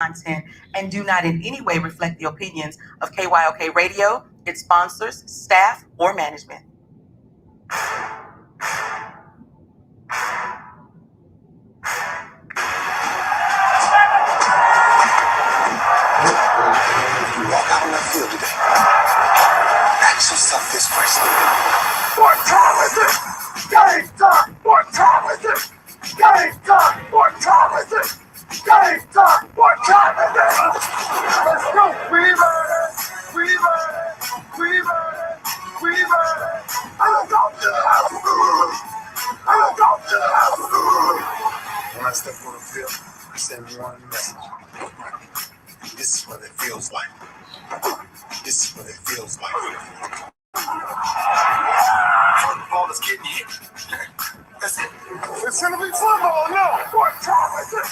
content and do not in any way reflect the opinions of KYOK Radio, its sponsors, staff, or management. You walk out on that field today. Ask yourself this question. What time is it? Game time! What time is it? Game time! What time is it? Game time! What time is it? Let's go! We ready! We ready! We ready! We ready! I'm going to the house! I'm going to the house! When I step on the field, I send one message. This is what it feels like. This is what it feels like. Football is getting hit. That's it. It's gonna be football, no! What time is it?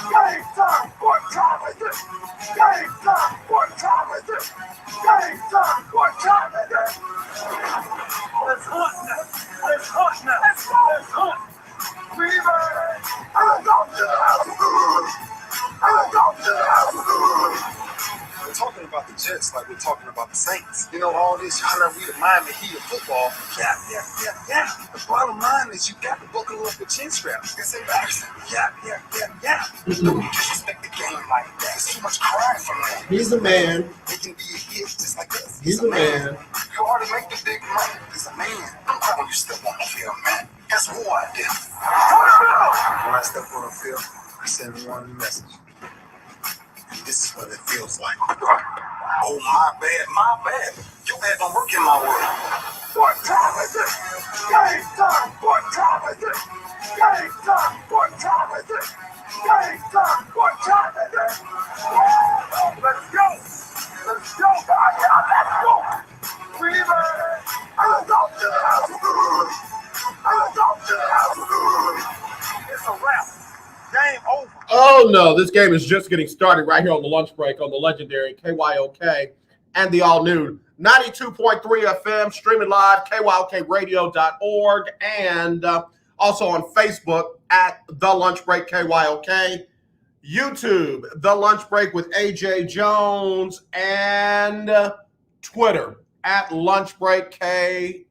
Game time! What time is it? Game time! What time is it? Game time! What time is it? Let's hunt now! Let's hunt now! Let's go! Let's hunt! We ready! I'm going to the house! I'm going to the house! We're talking about the Jets like we're talking about the Saints. You know, all this, y'all know we the Miami Heat of football. Yeah. The bottom line is you got to buckle up the chin straps. It's embarrassing. Yeah. Don't disrespect the game like that. There's too much crying from that. He's a man. It can be a hit just like this. He's a man. You already make the big money. He's a man. I'm proud when you step on the field, man. That's who I did. When I step on the field, I send one message. This is what it feels like. Oh, my bad. Your bad don't work in my world. What time is it? Game time! What time is it? Game time! What time is it? Game time! What time is it? Let's go! Let's go, guys! Let's go! We ready? I'm going to the house! I'm going to the house! It's a wrap. Game over. Oh, no. This game is just getting started right here on the lunch break on the legendary KYOK and the all-new 92.3 FM, streaming live, kyokradio.org, and also on Facebook at The Lunch Break KYOK, YouTube, The Lunch Break with AJ Jones, and Twitter at Lunch Break KYOK.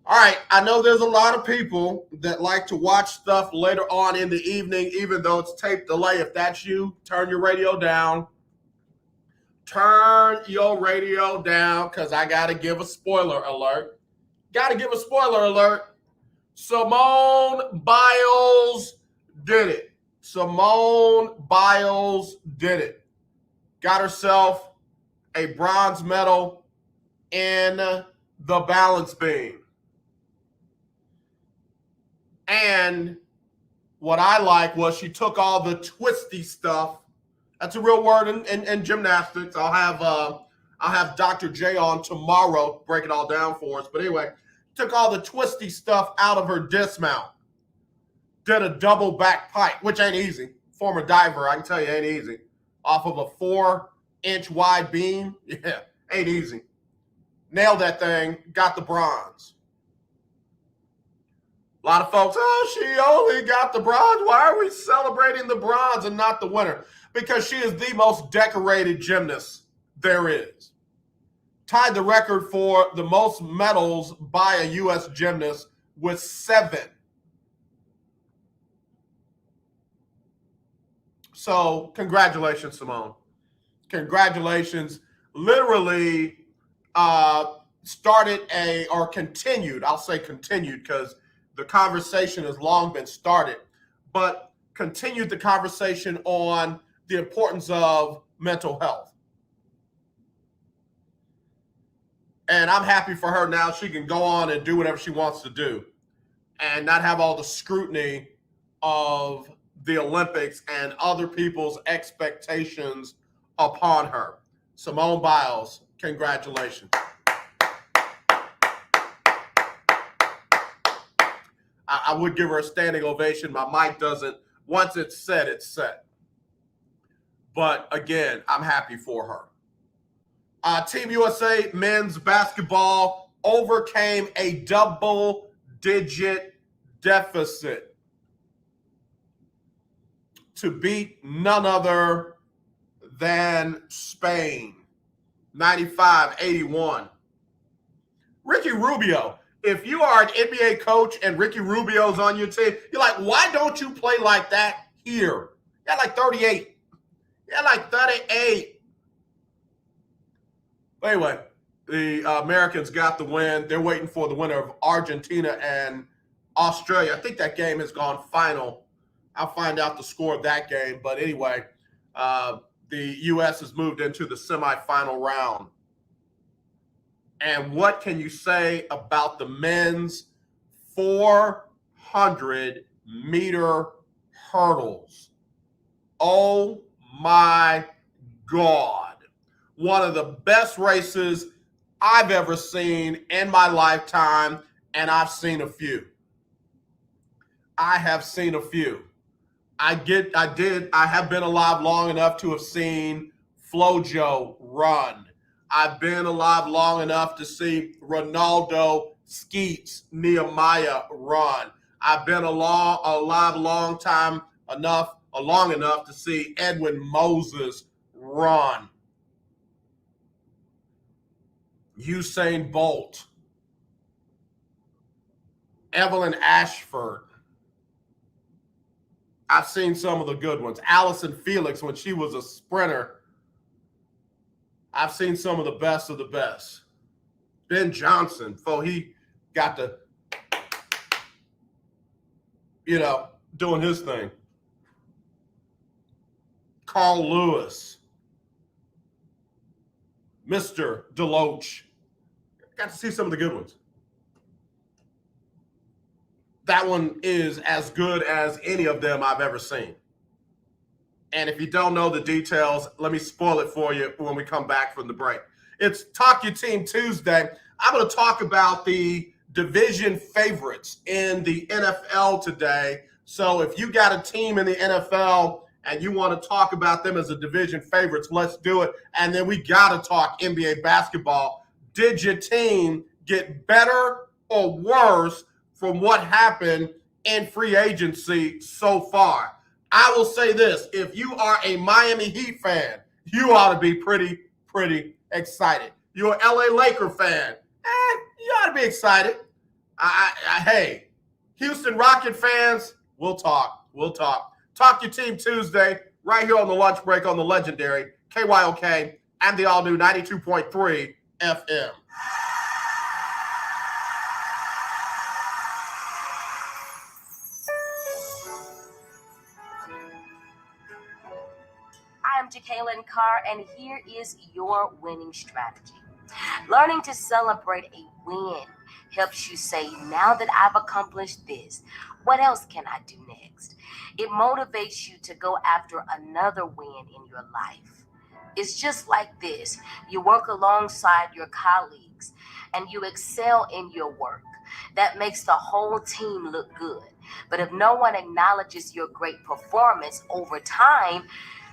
All right, I know there's a lot of people that like to watch stuff later on in the evening, even though it's tape delay. If that's you, turn your radio down. Turn your radio down, because I got to give a spoiler alert. Simone Biles did it. Got herself a bronze medal in the balance beam. And what I like was she took all the twisty stuff. That's a real word in gymnastics. I'll have Dr. J on tomorrow, break it all down for us. But anyway, took all the twisty stuff out of her dismount. Did a double back pike, which ain't easy. Former diver, I can tell you, ain't easy. Off of a 4-inch wide beam, yeah, ain't easy. Nailed that thing, got the bronze. A lot of folks, she only got the bronze. Why are we celebrating the bronze and not the winner? Because she is the most decorated gymnast there is. Tied the record for the most medals by a U.S. gymnast with 7. So congratulations, Simone. Congratulations. Literally continued, I'll say continued because the conversation has long been started, but continued the conversation on the importance of mental health. And I'm happy for her now. She can go on and do whatever she wants to do and not have all the scrutiny of the Olympics and other people's expectations upon her. Simone Biles, congratulations. I would give her a standing ovation. My mic doesn't. Once it's set, it's set. But again, I'm happy for her. Team USA men's basketball overcame a double-digit deficit to beat none other than Spain, 95-81. Ricky Rubio, if you are an NBA coach and Ricky Rubio's on your team, you're like, why don't you play like that here? You got like 38. You got like 38. Anyway, the Americans got the win. They're waiting for the winner of Argentina and Australia. I think that game has gone final. I'll find out the score of that game. But anyway, the U.S. has moved into the semifinal round. And what can you say about the men's 400-meter hurdles? Oh, my God. One of the best races I've ever seen in my lifetime, and I've seen a few. I have seen a few. I have been alive long enough to have seen FloJo run. I've been alive long enough to see Ronaldo Skeets Nehemiah run. I've been alive long enough to see Edwin Moses run. Usain Bolt. Evelyn Ashford. I've seen some of the good ones. Allison Felix, when she was a sprinter. I've seen some of the best of the best. Ben Johnson, before he got to, doing his thing. Carl Lewis. Mr. Deloach. Got to see some of the good ones. That one is as good as any of them I've ever seen. And if you don't know the details, let me spoil it for you when we come back from the break. It's Talk Your Team Tuesday. I'm going to talk about the division favorites in the NFL today. So if you got a team in the NFL and you want to talk about them as a division favorites, let's do it. And then we got to talk NBA basketball. Did your team get better or worse from what happened in free agency so far? I will say this, if you are a Miami Heat fan, you ought to be pretty excited. You're an LA Laker fan, you ought to be excited. Hey, Houston Rocket fans, we'll talk. Talk Your Team Tuesday, right here on the lunch break on the legendary KYOK and the all-new 92.3 FM. I'm Jacqueline Carr, and here is your winning strategy. Learning to celebrate a win helps you say, now that I've accomplished this, what else can I do next? It motivates you to go after another win in your life. It's just like this. You work alongside your colleagues and you excel in your work. That makes the whole team look good. But if no one acknowledges your great performance over time,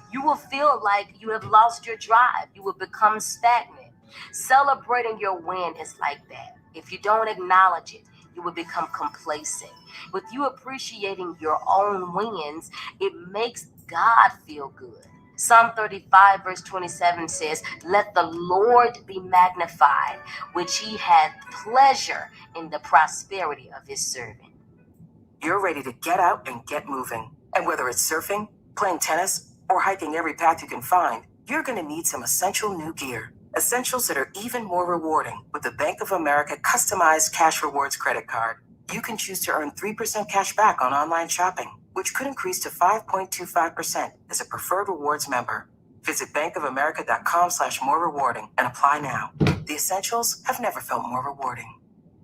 you will feel like you have lost your drive. You will become stagnant. Celebrating your win is like that. If you don't acknowledge it, you will become complacent. With you appreciating your own wins, it makes God feel good. Psalm 35 verse 27 says, "Let the Lord be magnified, which he had pleasure in the prosperity of his servant." You're ready to get out and get moving. And whether it's surfing, playing tennis, or hiking every path you can find, you're going to need some essential new gear. Essentials that are even more rewarding with the Bank of America customized cash rewards credit card. You can choose to earn 3% cash back on online shopping, which could increase to 5.25% as a preferred rewards member. Visit bankofamerica.com/more rewarding and apply now. The essentials have never felt more rewarding.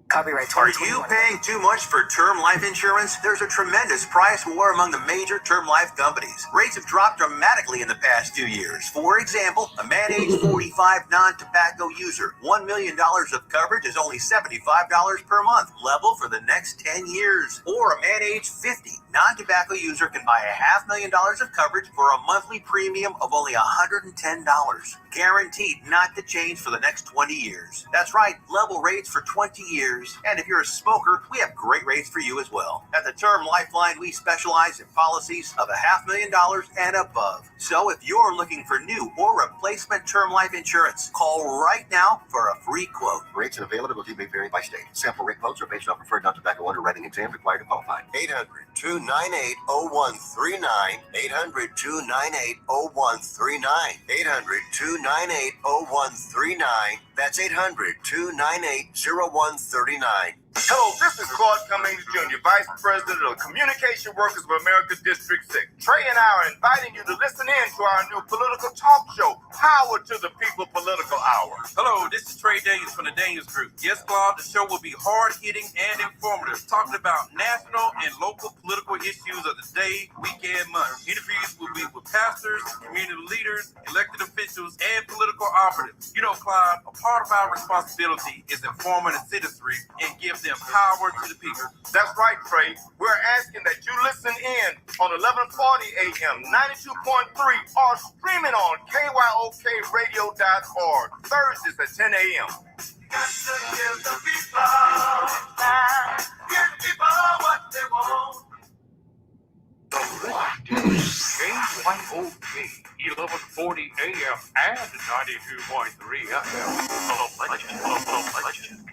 Copyright Are 2021. you paying too much for term life insurance? There's a tremendous price war among the major term life companies. Rates have dropped dramatically in the past 2 years. For example, a man age 45 non-tobacco user, $1 million of coverage is only $75 per month, level for the next 10 years. Or a man age 50, non-tobacco user can buy $500,000 of coverage for a monthly premium of only $110. Guaranteed not to change for the next 20 years. That's right, level rates for 20 years. And if you're a smoker, we have great rates for you as well. At the Term Lifeline, we specialize in policies of $500,000 and above. So if you're looking for new or replacement term life insurance, call right now for a free quote. Rates and availability may vary by state. Sample rate quotes are based on preferred non-tobacco underwriting exam required to qualify. 800-298-0139. 800-298-0139. 800-298-0139. That's 800-298-0139. Hello, this is Claude Cummings Jr., Vice President of Communication Workers of America District 6. Trey and I are inviting you to listen in to our new political talk show, Power to the People Political Hour. Hello, this is Trey Daniels from the Daniels Group. Yes, Claude, the show will be hard-hitting and informative, talking about national and local political issues of the day, week, and month. Interviews will be with pastors, community leaders, elected officials, and political operatives. You know, Claude, a part of our responsibility is informing the citizenry and give them power to the people. That's right, Trey. We're asking that you listen in on 1140 AM, 92.3, or streaming on KYOKradio.org, Thursdays at 10 a.m. Got to give the people time. Give people what they want. KYOK, 1140 AM and 92.3 FM. Legend.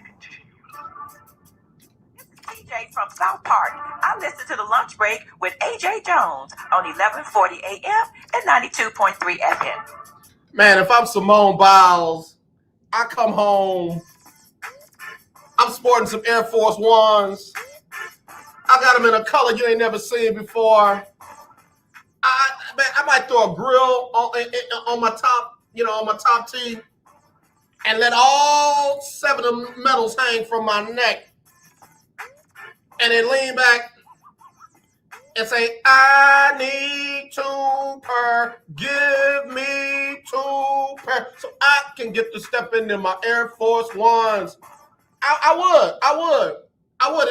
AJ from South Park. I listen to the lunch break with AJ Jones on 1140 AM and 92.3 FM. Man, if I'm Simone Biles, I come home, I'm sporting some Air Force Ones. I got them in a color you ain't never seen before. I might throw a grill on my top, on my top tee, and let all 7 of the medals hang from my neck. And then lean back and say, I need give me $2 so I can get to step into my Air Force Ones. I would.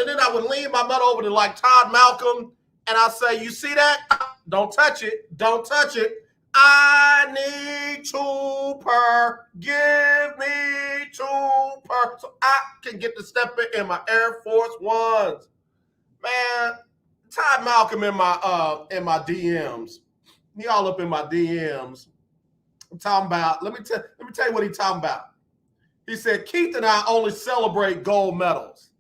And then I would lean my butt over to like Todd Malcolm, and I'll say, you see that? Don't touch it. I need $2 give me $2 so I can get to step in my Air Force Ones. Man, Todd Malcolm in my DMs. He all up in my DMs. I'm talking about, let me tell you what he's talking about. He said, Keith and I only celebrate gold medals.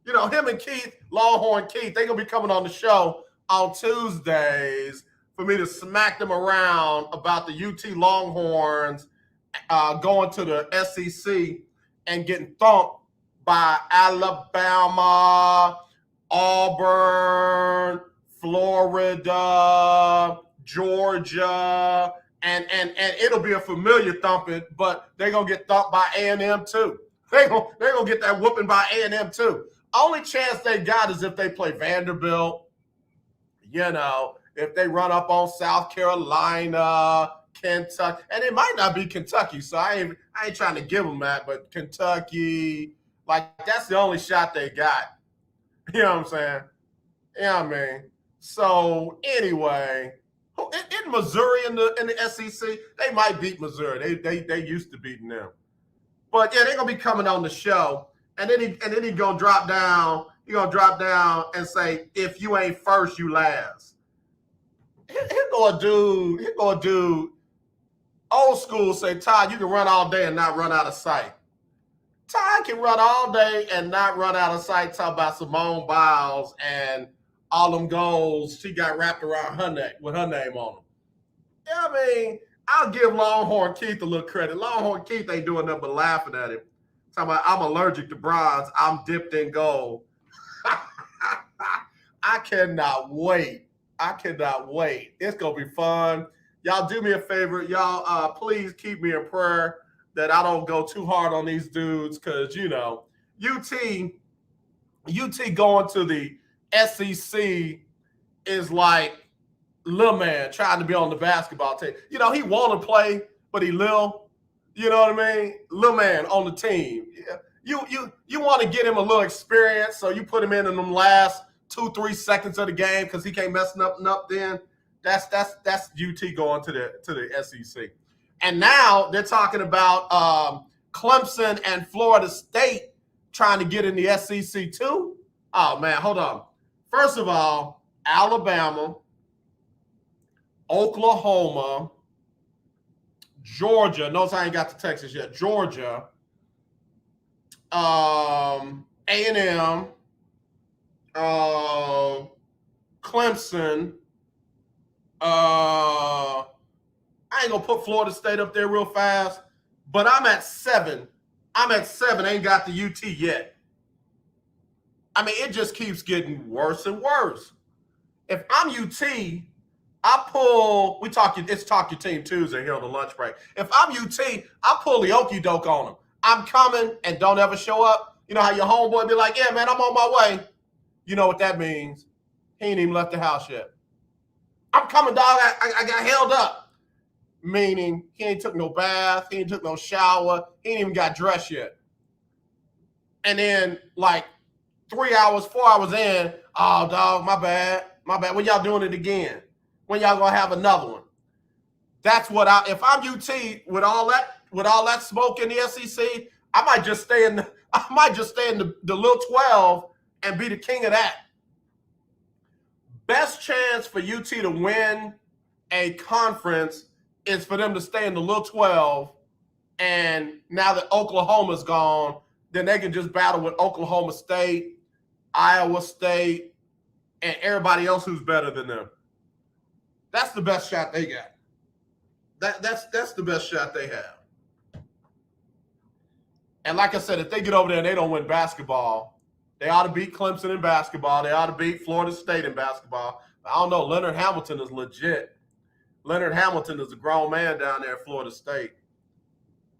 Him and Keith, Longhorn Keith, they're going to be coming on the show on Tuesdays for me to smack them around about the UT Longhorns going to the SEC and getting thumped by Alabama, Auburn, Florida, Georgia, and it'll be a familiar thumping, but they're going to get thumped by A&M too. They're gonna get that whooping by A&M too. Only chance they got is if they play Vanderbilt, if they run up on South Carolina, Kentucky, and it might not be Kentucky, so I ain't trying to give them that, but Kentucky, that's the only shot they got. You know what I'm saying? Yeah, I mean. So anyway, in Missouri in the SEC, they might beat Missouri. They used to beating them. But yeah, they're gonna be coming on the show, and then he gonna drop down. He gonna drop down and say, "If you ain't first, you last." Here go a dude. Old school say, Todd, you can run all day and not run out of sight. Todd can run all day and not run out of sight. Talk about Simone Biles and all them goals she got wrapped around her neck with her name on them. Yeah, I mean, I'll give Longhorn Keith a little credit. Longhorn Keith ain't doing nothing but laughing at him. Talking about, I'm allergic to bronze. I'm dipped in gold. I cannot wait. It's going to be fun. Y'all do me a favor. Y'all, please keep me in prayer that I don't go too hard on these dudes because, UT going to the SEC is like Lil Man trying to be on the basketball team. He want to play, but he Lil. You know what I mean? Lil Man on the team. You want to get him a little experience, so you put him in them last 2-3 seconds of the game because he can't mess nothing up then. That's UT going to the SEC. And now they're talking about Clemson and Florida State trying to get in the SEC too. Oh, man, hold on. First of all, Alabama, Oklahoma, Georgia. Notice I ain't got to Texas yet. Georgia, A&M, Clemson. I ain't gonna put Florida State up there real fast, but I'm at 7. Ain't got the UT yet. I mean, it just keeps getting worse and worse. If I'm UT, I pull. It's Talk Your Team Tuesday here on the lunch break. If I'm UT, I pull the okie doke on them. I'm coming and don't ever show up. You know how your homeboy be like, yeah, man, I'm on my way. You know what that means. He ain't even left the house yet. I'm coming, dog. I got held up. Meaning he ain't took no bath. He ain't took no shower. He ain't even got dressed yet. And then like 3 hours, 4 hours in, oh, dog, my bad. When y'all doing it again? When y'all gonna have another one? That's what if I'm UT with all that smoke in the SEC, I might just stay in the little 12 and be the king of that. Best chance for UT to win a conference is for them to stay in the little 12, and now that Oklahoma's gone, then they can just battle with Oklahoma State, Iowa State, and everybody else who's better than them. That's the best shot they got. That's the best shot they have. And like I said, if they get over there and they don't win basketball, they ought to beat Clemson in basketball. They ought to beat Florida State in basketball. I don't know. Leonard Hamilton is legit. Leonard Hamilton is a grown man down there at Florida State.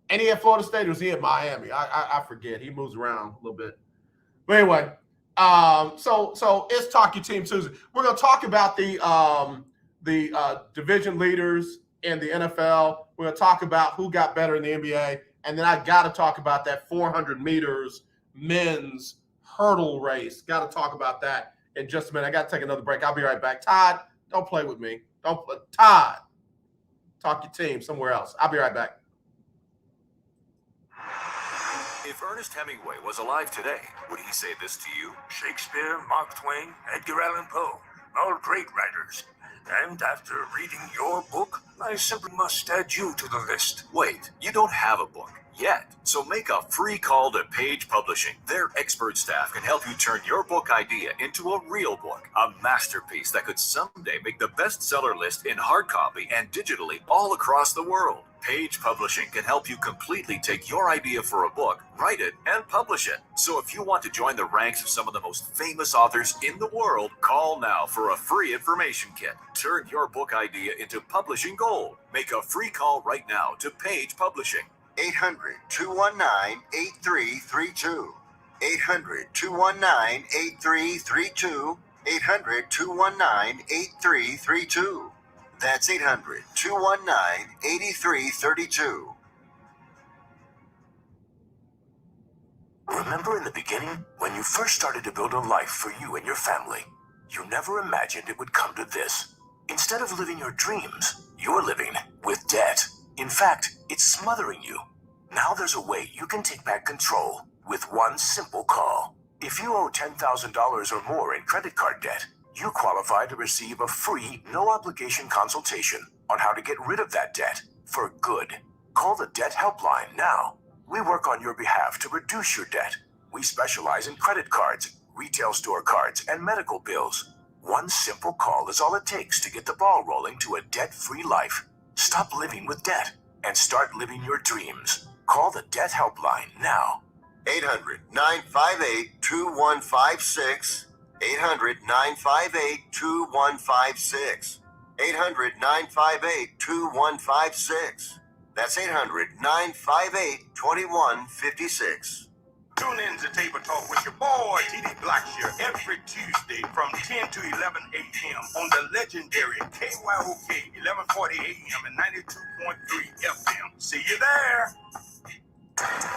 And he at Florida State, or was he at Miami? I forget. He moves around a little bit. But anyway, so it's Talk Your Team Tuesday. We're going to talk about the division leaders in the NFL. We're going to talk about who got better in the NBA. And then I got to talk about that 400 meters men's hurdle race. Got to talk about that in just a minute. I got to take another break. I'll be right back. Todd, don't play with me. Todd, talk your team somewhere else. I'll be right back. If Ernest Hemingway was alive today, would he say this to you? Shakespeare, Mark Twain, Edgar Allan Poe, all great writers. And after reading your book, I simply must add you to the list. Wait, you don't have a book yet. So make a free call to Page Publishing. Their expert staff can help you turn your book idea into a real book, a masterpiece that could someday make the bestseller list in hard copy and digitally all across the world. Page Publishing can help you completely take your idea for a book, write it, and publish it. So if you want to join the ranks of some of the most famous authors in the world, call now for a free information kit. Turn your book idea into publishing gold. Make a free call right now to Page Publishing. 800-219-8332. 800-219-8332. 800-219-8332. That's 800-219-8332. Remember in the beginning, when you first started to build a life for you and your family, you never imagined it would come to this. Instead of living your dreams, you're living with debt. In fact, it's smothering you. Now there's a way you can take back control with one simple call. If you owe $10,000 or more in credit card debt, you qualify to receive a free, no-obligation consultation on how to get rid of that debt for good. Call the Debt Helpline now. We work on your behalf to reduce your debt. We specialize in credit cards, retail store cards, and medical bills. One simple call is all it takes to get the ball rolling to a debt-free life. Stop living with debt and start living your dreams. Call the Debt Helpline now. 800-958-2156. 800-958-2156. 800-958-2156. That's 800-958-2156. Tune in to Table Talk with your boy, TD Blackshear, every Tuesday from 10 to 11 a.m. on the legendary KYOK 1140 a.m. and 92.3 FM. See you there.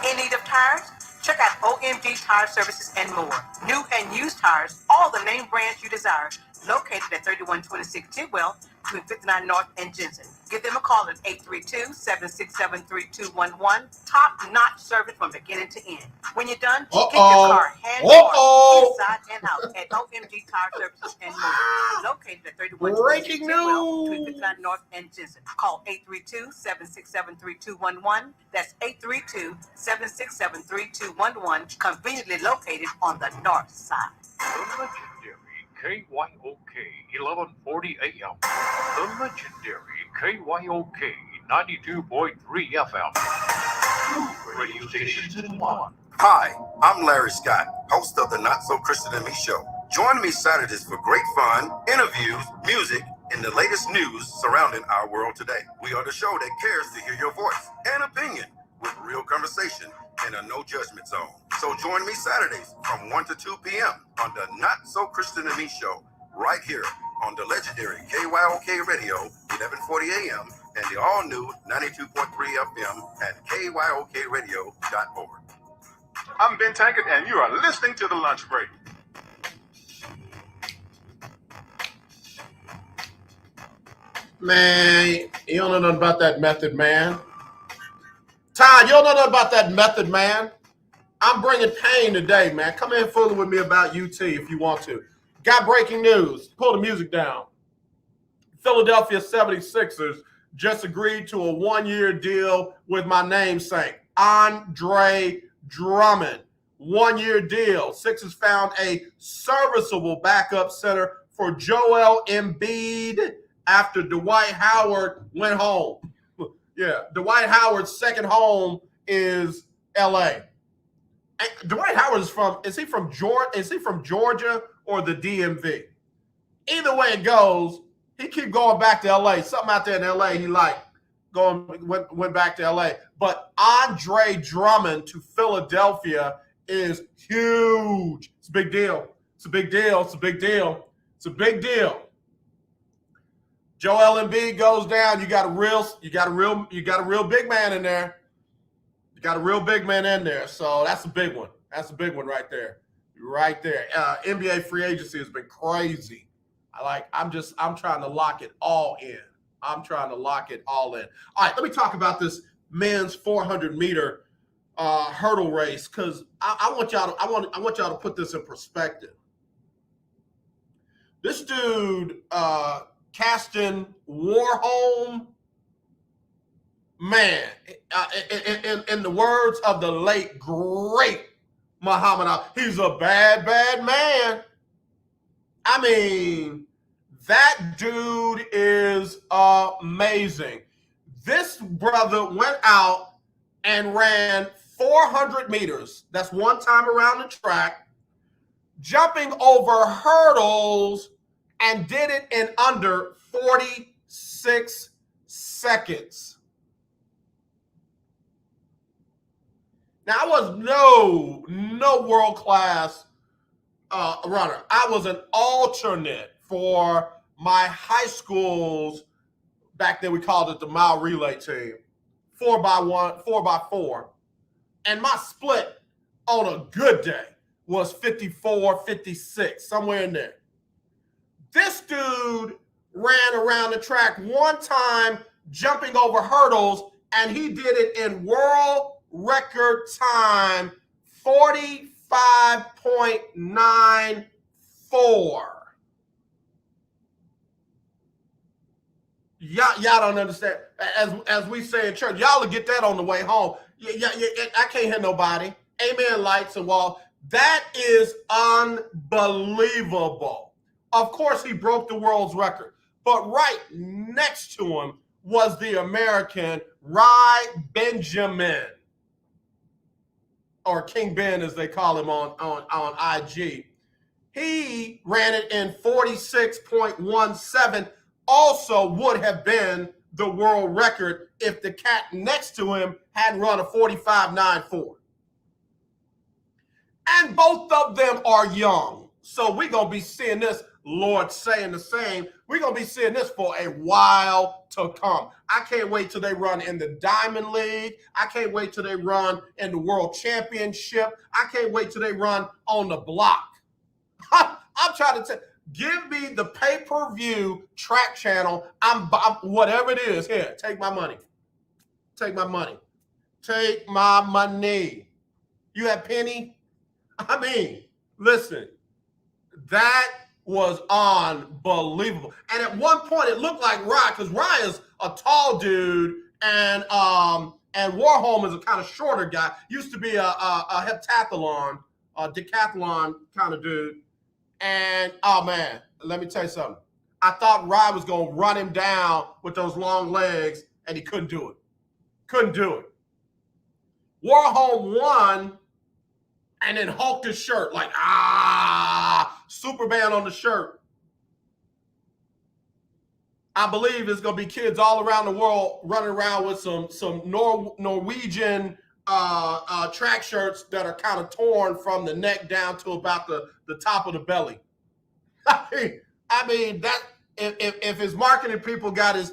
In need of tires? Check out OMG Tire Services and more. New and used tires, all the name brands you desire, located at 3126 Tidwell, between 59 North and Jensen. Give them a call at 832-767-3211. Top-notch service from beginning to end. When you're done, get your car hand-washed inside and out at OMG Tire Services and more. Located at 3126 Tidwell, between 59 North and Jensen. Call 832-767-3211. That's 832-767-3211. Conveniently located on the north side. KYOK 1140 AM. The legendary KYOK 92.3 FM. Two radio stations in one. Hi, I'm Larry Scott, host of the Not So Christian and Me show. Join me Saturdays for great fun, interviews, music, and the latest news surrounding our world today. We are the show that cares to hear your voice and opinion with real conversation in a no judgment zone. So join me Saturdays from 1 to 2 p.m. on the Not So Christian and Me show, right here on the legendary KYOK Radio, 1140 a.m. and the all-new 92.3 FM at KYOKradio.org. I'm Ben Tankett, and you are listening to The Lunch Break. Man, you don't know nothing about that Method Man. Ty, you don't know nothing about that Method Man. I'm bringing pain today, man. Come in fooling with me about UT if you want to. Got breaking news. Pull the music down. Philadelphia 76ers just agreed to a one-year deal with my namesake, Andre Drummond. One-year deal. Sixers found a serviceable backup center for Joel Embiid after Dwight Howard went home. Yeah, Dwight Howard's second home is L.A. Dwight Howard is he from Georgia or the DMV? Either way it goes, he keep going back to L.A. Something out there in L.A. he liked. Went back to L.A. But Andre Drummond to Philadelphia is huge. It's a big deal. It's a big deal. It's a big deal. It's a big deal. Joel Embiid goes down. You got a real big man in there. You got a real big man in there. So that's a big one. That's a big one right there. Right there. NBA free agency has been crazy. I'm trying to lock it all in. I'm trying to lock it all in. All right, let me talk about this men's 400-meter hurdle race because I want y'all to put this in perspective. This dude, Caston Warholm, man, in the words of the late great Muhammad Ali, he's a bad, bad man. I mean, that dude is amazing. This brother went out and ran 400 meters. That's one time around the track, jumping over hurdles, and did it in under 46 seconds. Now, I was no world-class runner. I was an alternate for my high school's, back then we called it the mile relay team, 4x1, 4x4. And my split on a good day was 54, 56, somewhere in there. This dude ran around the track one time, jumping over hurdles, and he did it in world record time, 45.94. Y'all don't understand. As we say in church, y'all will get that on the way home. Yeah, I can't hear nobody. Amen, lights and wall. That is unbelievable. Of course, he broke the world's record. But right next to him was the American Rai Benjamin, or King Ben as they call him on IG. He ran it in 46.17, also would have been the world record if the cat next to him hadn't run a 45.94. And both of them are young. So we're going to be seeing this Lord saying the same. We're going to be seeing this for a while to come. I can't wait till they run in the Diamond League. I can't wait till they run in the World Championship. I can't wait till they run on the block. I'm trying to tell. Give me the pay-per-view track channel. I'm whatever it is. Here, take my money. Take my money. Take my money. You have penny? I mean, listen, that was unbelievable. And at one point, it looked like Rye, because Rye is a tall dude, and Warholm is a kind of shorter guy. Used to be a heptathlon, a decathlon kind of dude. And, oh, man, let me tell you something. I thought Rye was going to run him down with those long legs, and he couldn't do it. Couldn't do it. Warholm won, and then hulked his shirt like, Superman on the shirt. I believe there's going to be kids all around the world running around with some Norwegian track shirts that are kind of torn from the neck down to about the top of the belly. I mean that if his marketing people got his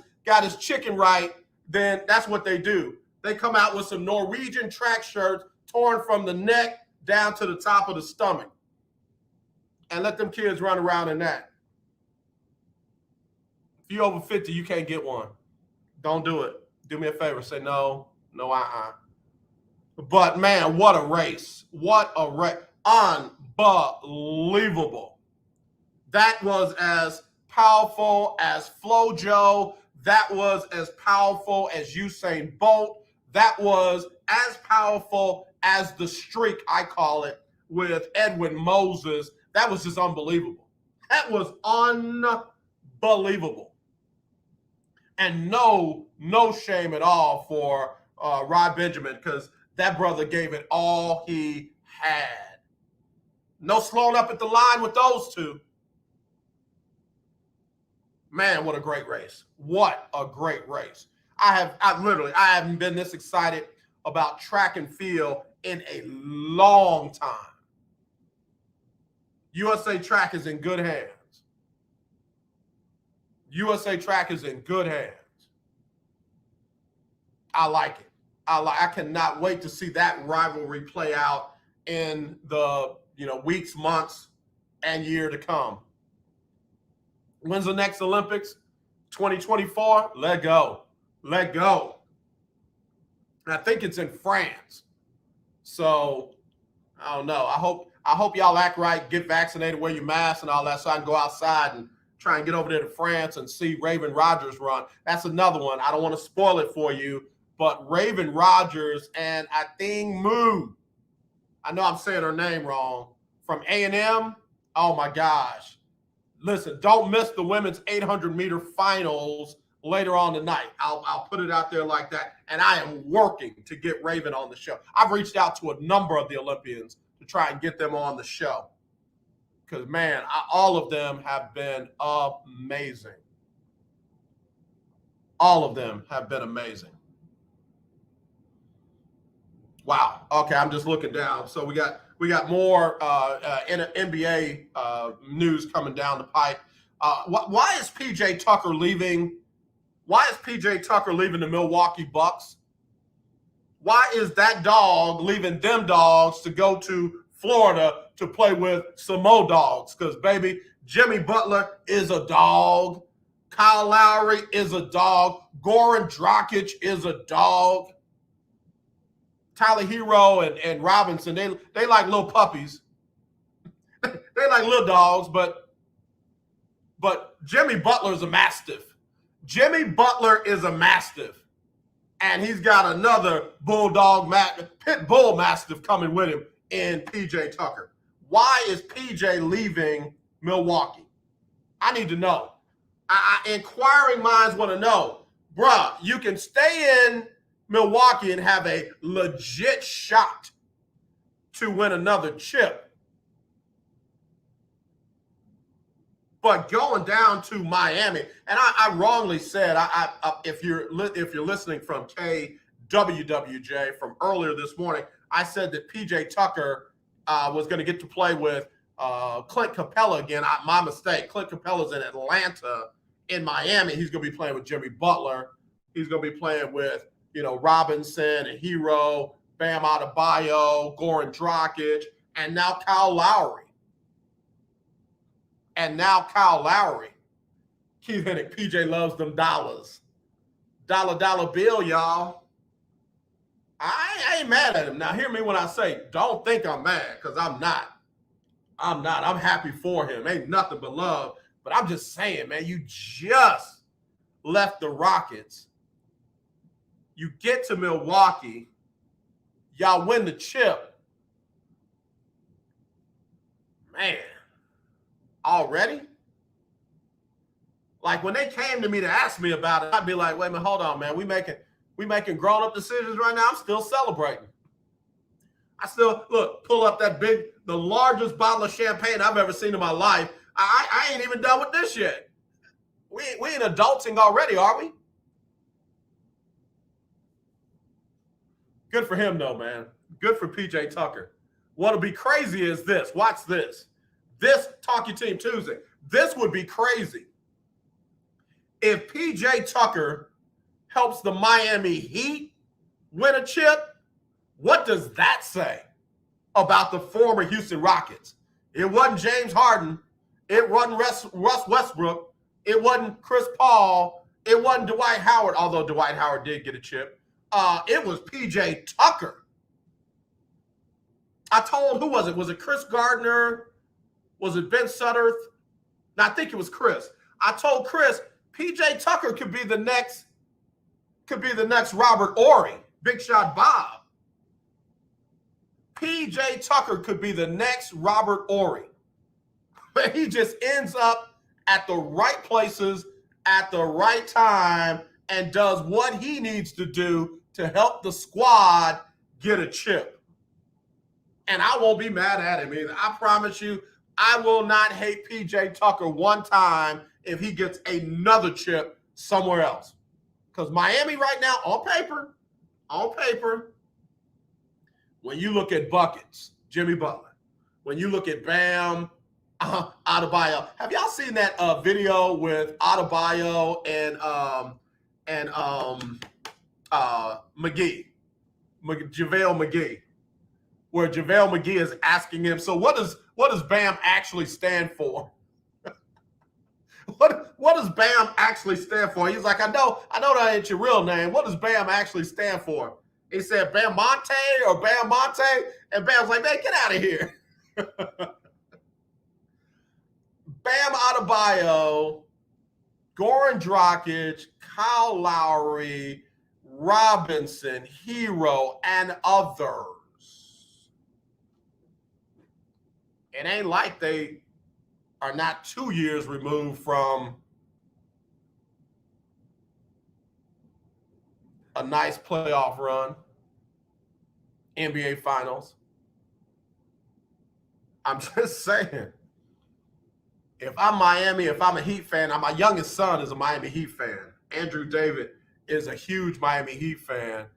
chicken right, then that's what they do. They come out with some Norwegian track shirts torn from the neck down to the top of the stomach, and let them kids run around in that. If you're over 50, you can't get one. Don't do it. Do me a favor. Say no. But, man, what a race. What a race. Unbelievable. That was as powerful as FloJo. That was as powerful as Usain Bolt. That was as powerful as the streak, I call it, with Edwin Moses. That was just unbelievable. That was unbelievable. And no shame at all for Rod Benjamin, because that brother gave it all he had. No slowing up at the line with those two. Man, what a great race. What a great race. I haven't been this excited about track and field in a long time. USA Track is in good hands. USA Track is in good hands. I like it. I cannot wait to see that rivalry play out in the weeks, months, and year to come. When's the next Olympics? 2024? Let go. Let go. And I think it's in France. So I don't know. I hope y'all act right, get vaccinated, wear your mask and all that, so I can go outside and try and get over there to France and see Raven Rogers run. That's another one. I don't want to spoil it for you, but Raven Rogers and I think Moon, I know I'm saying her name wrong, from A&M. Oh my gosh. Listen, don't miss the women's 800-meter finals later on tonight. I'll put it out there like that. And I am working to get Raven on the show. I've reached out to a number of the Olympians to try and get them on the show. Because, man, all of them have been amazing. All of them have been amazing. Wow. Okay, I'm just looking down. So we got more NBA news coming down the pipe. Why is PJ Tucker leaving? Why is PJ Tucker leaving the Milwaukee Bucks? Why is that dog leaving them dogs to go to Florida to play with some more dogs? Because, baby, Jimmy Butler is a dog. Kyle Lowry is a dog. Goran Dragic is a dog. Tyler Hero and Robinson, they like little puppies. They like little dogs, but Jimmy Butler is a mastiff. Jimmy Butler is a mastiff. And he's got another pit bull mastiff coming with him in PJ Tucker. Why is PJ leaving Milwaukee? I need to know. Inquiring minds want to know. Bruh, you can stay in Milwaukee and have a legit shot to win another chip. But going down to Miami, and I wrongly said, if you're listening from KWWJ from earlier this morning, I said that PJ Tucker was going to get to play with Clint Capella again. My mistake. Clint Capella's in Atlanta. In Miami, he's going to be playing with Jimmy Butler. He's going to be playing with, Robinson and Hero, Bam Adebayo, Goran Dragic, and now Kyle Lowry. Keith Hennick, PJ loves them dollars. Dollar bill, y'all. I ain't mad at him. Now, hear me when I say, don't think I'm mad, because I'm not. I'm happy for him. Ain't nothing but love. But I'm just saying, man, you just left the Rockets. You get to Milwaukee. Y'all win the chip. Man, already? Like, when they came to me to ask me about it, I'd be like, wait a minute, hold on, man. We making grown-up decisions right now. I'm still celebrating. I still, pull up the largest bottle of champagne I've ever seen in my life. I ain't even done with this yet. We ain't adulting already, are we? Good for him, though, man. Good for PJ Tucker. What'll be crazy is this. Watch this. This Talk Your Team Tuesday. This would be crazy. If PJ Tucker helps the Miami Heat win a chip, what does that say about the former Houston Rockets? It wasn't James Harden. It wasn't Russ Westbrook. It wasn't Chris Paul. It wasn't Dwight Howard, although Dwight Howard did get a chip. It was PJ Tucker. I told, who was it? Was it Chris Gardner? Was it Ben Sutter? No, I think it was Chris. I told Chris, PJ Tucker could be the next Robert Horry, Big Shot Bob. PJ Tucker could be the next Robert Horry. But he just ends up at the right places at the right time and does what he needs to do to help the squad get a chip. And I won't be mad at him either. I promise you, I will not hate PJ Tucker one time if he gets another chip somewhere else. Because Miami right now, on paper, when you look at buckets, Jimmy Butler, when you look at Bam Adebayo, have y'all seen that video with Adebayo and JaVale McGee, where JaVale McGee is asking him, so what does Bam actually stand for? What does Bam actually stand for? He's like, I know that ain't your real name. What does Bam actually stand for? He said Bam Monte or Bam Monte, and Bam's like, man, get out of here. Bam Adebayo, Goran Dragic, Kyle Lowry, Robinson, Hero, and others. It ain't like they are not 2 years removed from a nice playoff run, NBA Finals. I'm just saying, if I'm Miami, if I'm a Heat fan, my youngest son is a Miami Heat fan. Andrew David is a huge Miami Heat fan.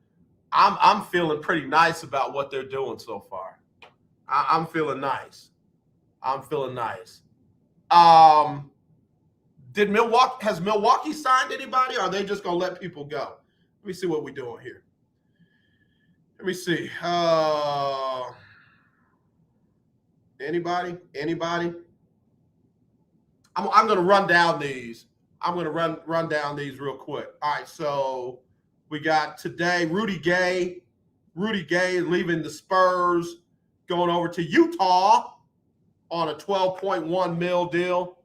I'm feeling pretty nice about what they're doing so far. I'm feeling nice. Has Milwaukee signed anybody, or are they just going to let people go? Let me see what we're doing here. Let me see. Anybody? I'm going to run down these. I'm going to run down these real quick. All right, so we got today Rudy Gay. Rudy Gay leaving the Spurs, going over to Utah on a $12.1 million deal.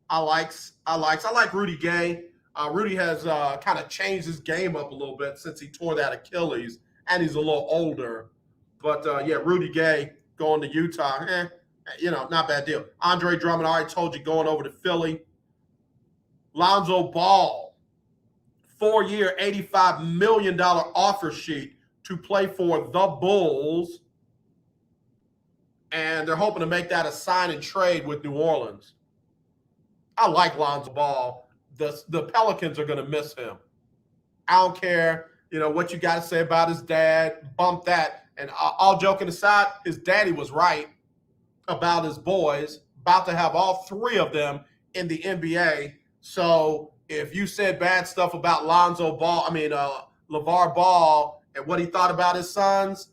I like Rudy Gay. Rudy has kind of changed his game up a little bit since he tore that Achilles, and he's a little older. But, Rudy Gay going to Utah, not bad deal. Andre Drummond, I already told you, going over to Philly. Lonzo Ball, 4-year, $85 million offer sheet to play for the Bulls. And they're hoping to make that a sign and trade with New Orleans. I like Lonzo Ball. The Pelicans are going to miss him. I don't care, what you got to say about his dad. Bump that. And all joking aside, his daddy was right. about his boys, about to have all three of them in the NBA. So if you said bad stuff about LeVar Ball and what he thought about his sons,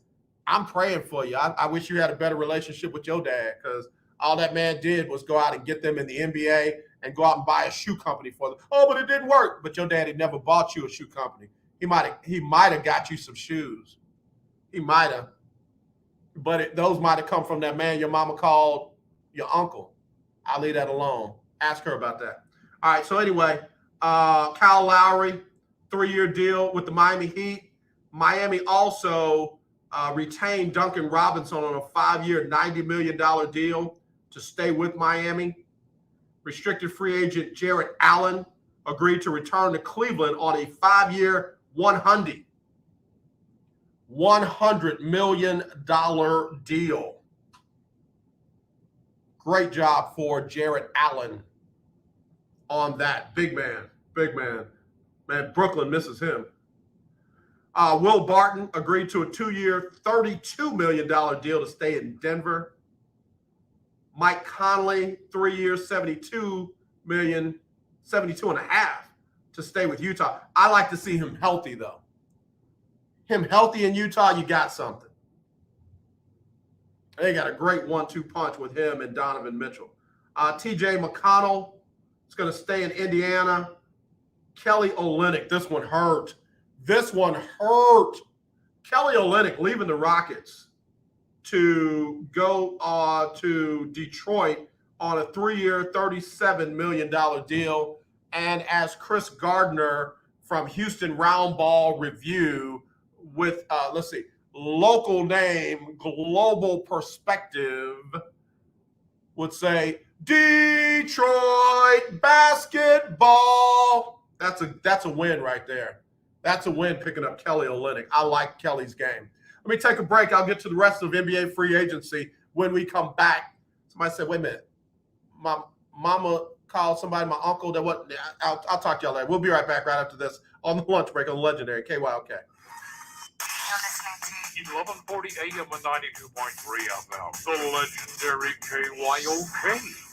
I'm praying for you. I wish you had a better relationship with your dad, because all that man did was go out and get them in the NBA and go out and buy a shoe company for them. Oh, but it didn't work. But your daddy never bought you a shoe company. He might have got you some shoes. He might have. But those might have come from that man your mama called your uncle. I'll leave that alone. Ask her about that. All right, so anyway, Kyle Lowry, 3-year deal with the Miami Heat. Miami also retained Duncan Robinson on a 5-year, $90 million deal to stay with Miami. Restricted free agent Jarrett Allen agreed to return to Cleveland on a 5-year, $100 million deal. Great job for Jarrett Allen on that. Big man. Man, Brooklyn misses him. Will Barton agreed to a 2-year, $32 million deal to stay in Denver. Mike Conley, 3 years, $72 million, 72 and a half to stay with Utah. I like to see him healthy, though. Him healthy in Utah, you got something. They got a great 1-2 punch with him and Donovan Mitchell. TJ McConnell is going to stay in Indiana. Kelly Olynyk, this one hurt. Kelly Olynyk leaving the Rockets to go to Detroit on a 3-year, $37 million deal. And as Chris Gardner from Houston Roundball Review with, local name, Global Perspective would say, Detroit basketball. That's a win right there. That's a win picking up Kelly Olynyk. I like Kelly's game. Let me take a break. I'll get to the rest of NBA free agency when we come back. Somebody said, wait a minute. My mama called somebody, my uncle. That what? I'll talk to y'all later. We'll be right back right after this on the lunch break on the legendary KYOK. 1140 AM and 92.3 FM. The legendary KYOK.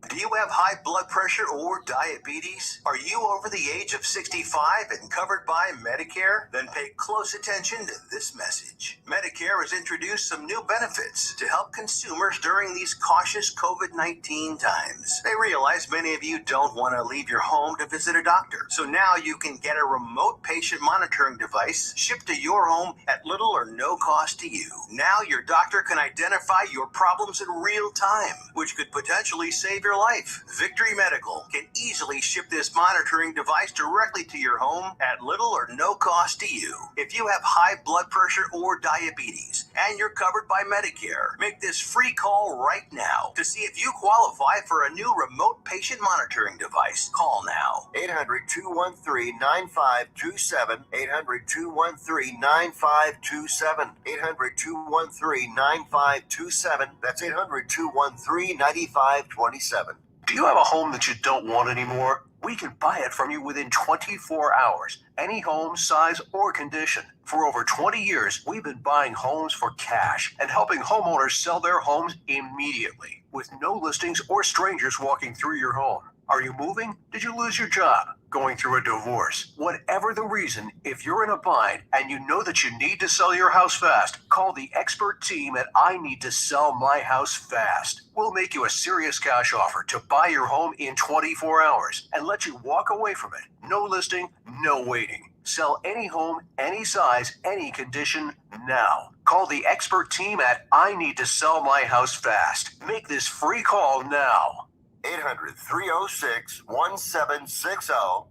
Do you have high blood pressure or diabetes? Are you over the age of 65 and covered by Medicare? Then pay close attention to this message. Medicare has introduced some new benefits to help consumers during these cautious COVID-19 times. They realize many of you don't want to leave your home to visit a doctor. So now you can get a remote patient monitoring device shipped to your home at little or no cost to you. Now your doctor can identify your problems in real time, which could potentially save your life. Victory Medical can easily ship this monitoring device directly to your home at little or no cost to you. If you have high blood pressure or diabetes and you're covered by Medicare, make this free call right now to see if you qualify for a new remote patient monitoring device. Call now. 800-213-9527. 800-213-9527. 800-213-9527. That's 800-213-9527. Do you have a home that you don't want anymore? We can buy it from you within 24 hours, any home, size, or condition. For over 20 years, we've been buying homes for cash and helping homeowners sell their homes immediately, with no listings or strangers walking through your home. Are you moving? Did you lose your job? Going through a divorce? Whatever the reason, if you're in a bind and you know that you need to sell your house fast, call the expert team at I Need to Sell My House Fast. We'll make you a serious cash offer to buy your home in 24 hours and let you walk away from it. No listing, no waiting. Sell any home, any size, any condition now. Call the expert team at I Need to Sell My House Fast. Make this free call now. 800-306-1760.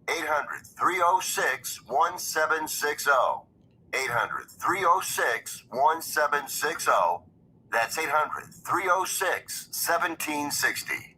800-306-1760. 800-306-1760. That's 800-306-1760.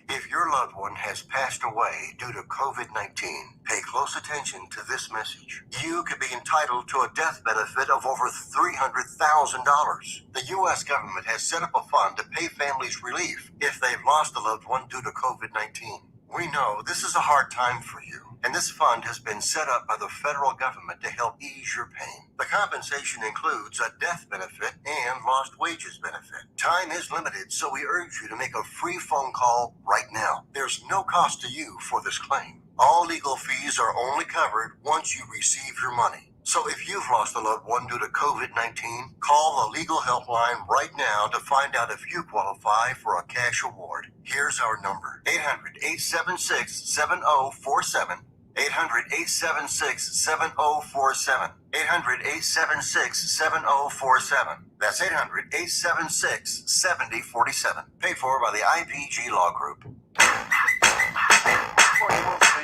If your loved one has passed away due to COVID-19, pay close attention to this message. You could be entitled to a death benefit of over $300,000. The U.S. government has set up a fund to pay families relief if they've lost a loved one due to COVID-19. We know this is a hard time for you, and this fund has been set up by the federal government to help ease your pain. The compensation includes a death benefit and lost wages benefit. Time is limited, so we urge you to make a free phone call right now. There's no cost to you for this claim. All legal fees are only covered once you receive your money. So if you've lost a loved one due to COVID-19, call the legal helpline right now to find out if you qualify for a cash award. Here's our number: 800-876-7047. 800-876-7047. 800-876-7047. That's 800-876-7047. Paid for by the IPG Law Group.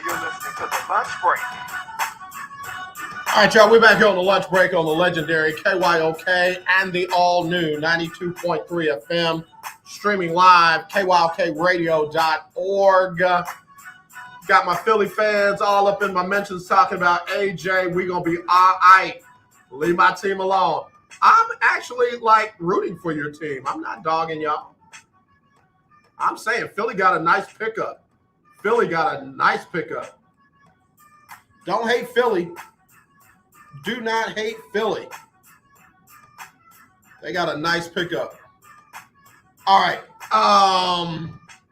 You're listening to The Lunch Break. All right, y'all, we're back here on the lunch break on the legendary KYOK and the all-new 92.3 FM, streaming live, KYOKradio.org. Got my Philly fans all up in my mentions talking about AJ. We're going to be all right. Leave my team alone. I'm actually, rooting for your team. I'm not dogging y'all. I'm saying Philly got a nice pickup. Don't hate Philly. Do not hate Philly. They got a nice pickup. All right.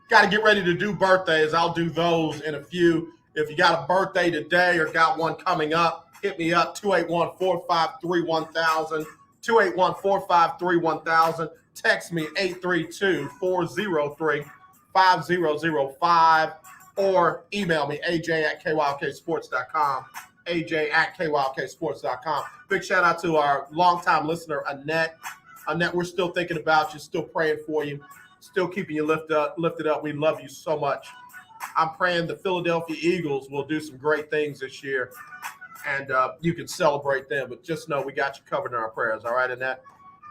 Got to get ready to do birthdays. I'll do those in a few. If you got a birthday today or got one coming up, hit me up, 281-453-1000, 281-453-1000. Text me, 832-403-5005, or email me, aj@kylksports.com. aj@kylksports.com. Big shout out to our longtime listener, Annette. Annette, we're still thinking about you, still praying for you, still keeping you lifted up. We love you so much. I'm praying the Philadelphia Eagles will do some great things this year, and you can celebrate them. But just know we got you covered in our prayers. All right, Annette?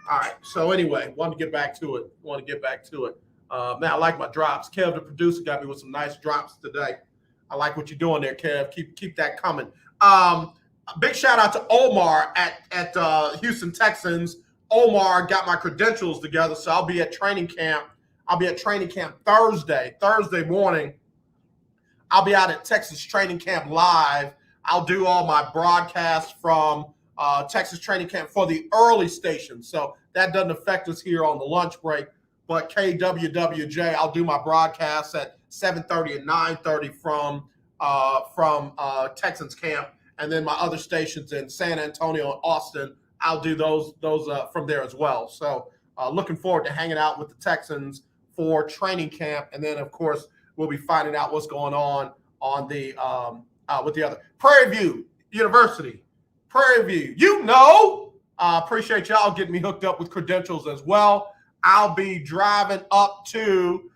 All right. So anyway, want to get back to it. Man, I like my drops. Kev, the producer, got me with some nice drops today. I like what you're doing there, Kev. Keep that coming. A big shout out to Omar at Houston Texans. Omar got my credentials together, so I'll be at training camp. Thursday morning. I'll be out at Texas Training Camp live. I'll do all my broadcasts from Texas Training Camp for the early station, so that doesn't affect us here on the lunch break. But KWWJ, I'll do my broadcasts at 7:30 and 9:30 from Texans camp, and then my other stations in San Antonio and Austin, I'll do those from there as well. So looking forward to hanging out with the Texans for training camp, and then of course we'll be finding out what's going on the with the other Prairie View University. Prairie View, appreciate y'all getting me hooked up with credentials as well. I'll be driving up to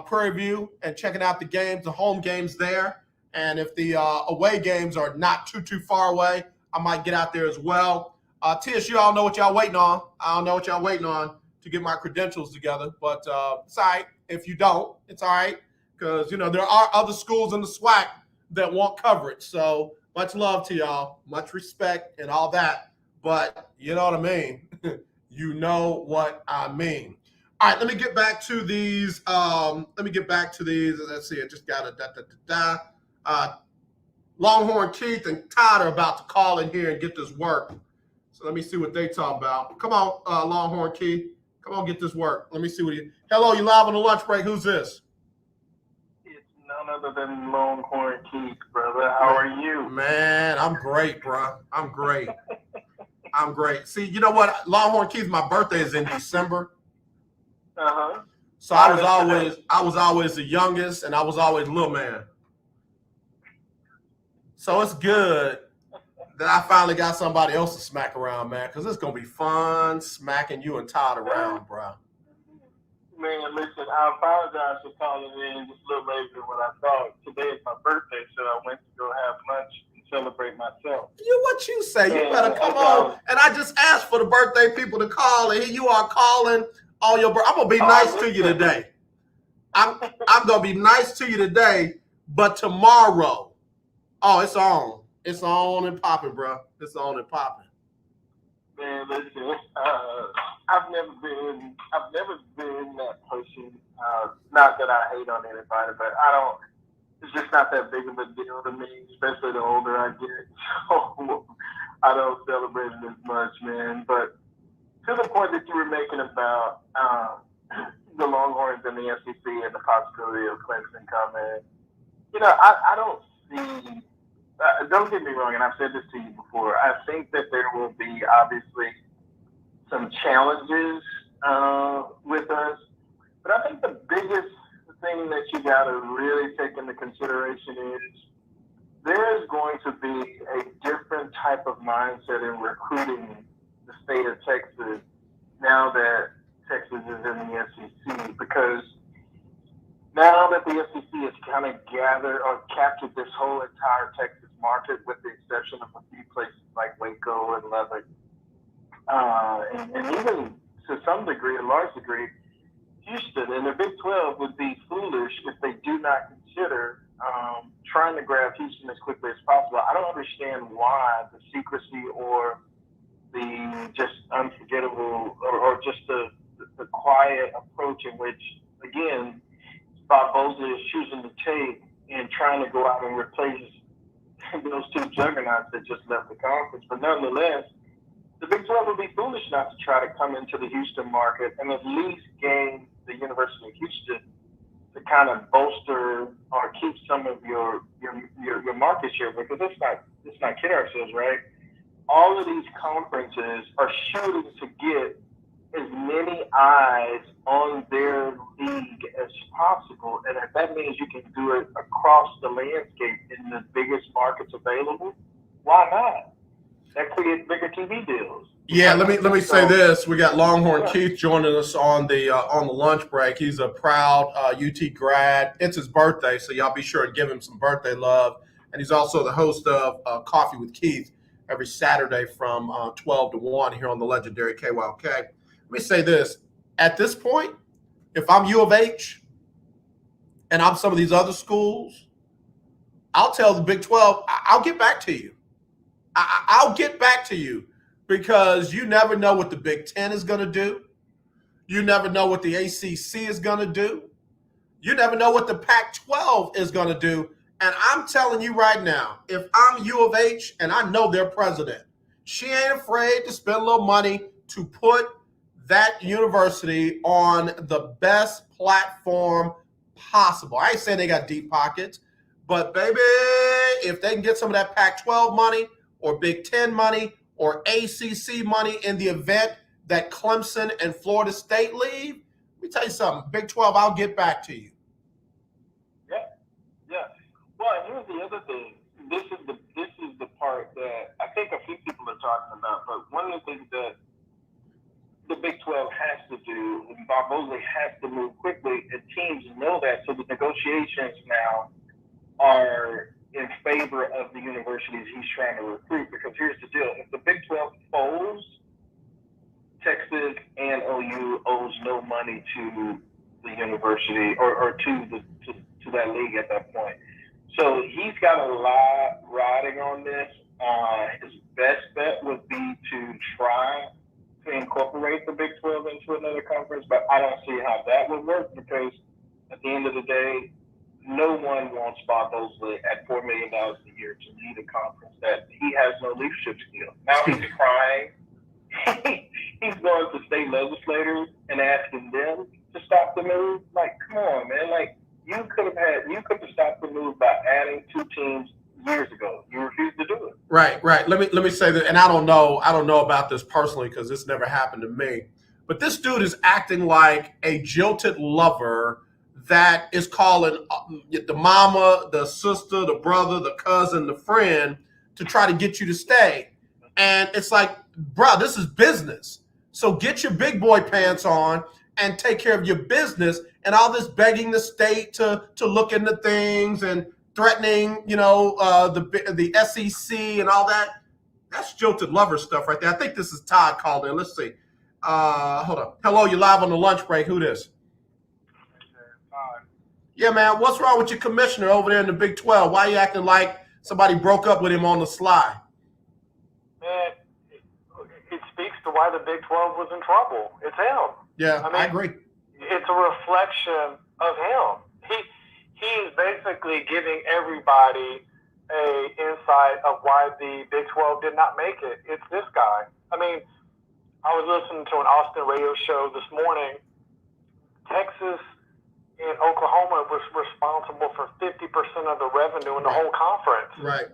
Prairie View and checking out the games, the home games there. And if the away games are not too far away, I might get out there as well. TSU, I don't know what y'all waiting on. To get my credentials together. But it's all right. If you don't, it's all right. Because, there are other schools in the SWAC that want coverage. So much love to y'all. Much respect and all that. But you know what I mean. You know what I mean. All right, let me get back to these. Let's see. I just got a Longhorn Keith and Todd are about to call in here and get this work. So let me see what they talk about. Come on, Longhorn Keith. Come on, get this work. Let me see what you. Hello, you live on the lunch break. Who's this? It's none other than Longhorn Keith, brother. How are you? Man, I'm great, bro. I'm great. See, you know what? Longhorn Keith, my birthday is in December. Uh-huh. So I was always the youngest, and I was always little man. So it's good that I finally got somebody else to smack around, man, because it's going to be fun smacking you and Todd around, bro. Man, listen, I apologize for calling in just a little later than what I thought. Today is my birthday, so I went to go have lunch and celebrate myself. What you say? You better come on. And I just asked for the birthday people to call, and here you are calling all your birthday. I'm going to be nice to you today. I'm going to be nice to you today, but tomorrow, it's on. It's on and popping, bro. It's on and popping. Man, listen, I've never been that person. Not that I hate on anybody, but it's just not that big of a deal to me, especially the older I get. So I don't celebrate it as much, man. But to the point that you were making about the Longhorns and the SEC and the possibility of Clemson coming, I don't see. Don't get me wrong, and I've said this to you before. I think that there will be obviously some challenges with us, but I think the biggest thing that you got to really take into consideration is there is going to be a different type of mindset in recruiting the state of Texas now that Texas is in the SEC, because now that the SEC has kind of gathered or captured this whole entire Texas market, with the exception of a few places like Waco and Lubbock, and even to some degree, a large degree, Houston, and the Big 12 would be foolish if they do not consider trying to grab Houston as quickly as possible. I don't understand why the secrecy or the just unforgettable or just the quiet approach in which, again, Bob Bosley is choosing to take and trying to go out and replace those two juggernauts that just left the conference. But nonetheless, the Big 12 would be foolish not to try to come into the Houston market and at least gain the University of Houston to kind of bolster or keep some of your market share, because let's not kid ourselves, right? All of these conferences are shooting to get as many eyes on their league as possible, and if that means you can do it across the landscape in the biggest markets available, why not? That creates bigger TV deals. Yeah, let me say this. We got Longhorn Keith joining us on the lunch break. He's a proud UT grad. It's his birthday, so y'all be sure to give him some birthday love. And he's also the host of Coffee with Keith every Saturday from 12 to 1 here on the legendary KYLK. Let me say this. At this point, if I'm U of H and I'm some of these other schools, I'll tell the Big 12, I'll get back to you. I'll get back to you, because you never know what the Big 10 is going to do. You never know what the ACC is going to do. You never know what the Pac-12 is going to do. And I'm telling you right now, if I'm U of H and I know their president, she ain't afraid to spend a little money to put that university on the best platform possible. I ain't saying they got deep pockets, but baby, if they can get some of that Pac-12 money or Big 10 money or ACC money in the event that Clemson and Florida State leave, let me tell you something. Big 12, I'll get back to you. Yeah. Well, here's the other thing. This is the part that I think a few people are talking about. But one of the things that the Big 12 has to do, and Bob Bosley has to move quickly, and teams know that. So the negotiations now are in favor of the universities he's trying to recruit, because here's the deal. If the Big 12 folds, Texas and OU owes no money to the university or to that league at that point. So he's got a lot riding on this. His best bet would be to try to incorporate the Big 12 into another conference, but I don't see how that would work, because at the end of the day, no one wants Bob Bosley at $4 million a year to lead a conference that he has no leadership skill. Now he's crying. He's going to state legislators and asking them to stop the move. Like, come on, man. Like, you could have stopped the move by adding 2 teams years ago. You refused to do it. Right. Let me say that, and I don't know about this personally, because this never happened to me. But this dude is acting like a jilted lover that is calling the mama, the sister, the brother, the cousin, the friend to try to get you to stay. And it's like, bro, this is business. So get your big boy pants on and take care of your business. And all this begging the state to look into things and threatening, the SEC and all that. That's jilted lover stuff right there. I think this is Todd called in. Let's see. Hold on. Hello, you're live on the lunch break. Who this? Yeah, man. What's wrong with your commissioner over there in the Big 12? Why are you acting like somebody broke up with him on the sly? Man, it speaks to why the Big 12 was in trouble. It's him. Yeah, I agree. It's a reflection of him. he's basically giving everybody a insight of why the Big 12 did not make it. It's this guy. I mean, I was listening to an Austin radio show this morning. Texas and Oklahoma was responsible for 50% of the revenue in the whole conference. Right.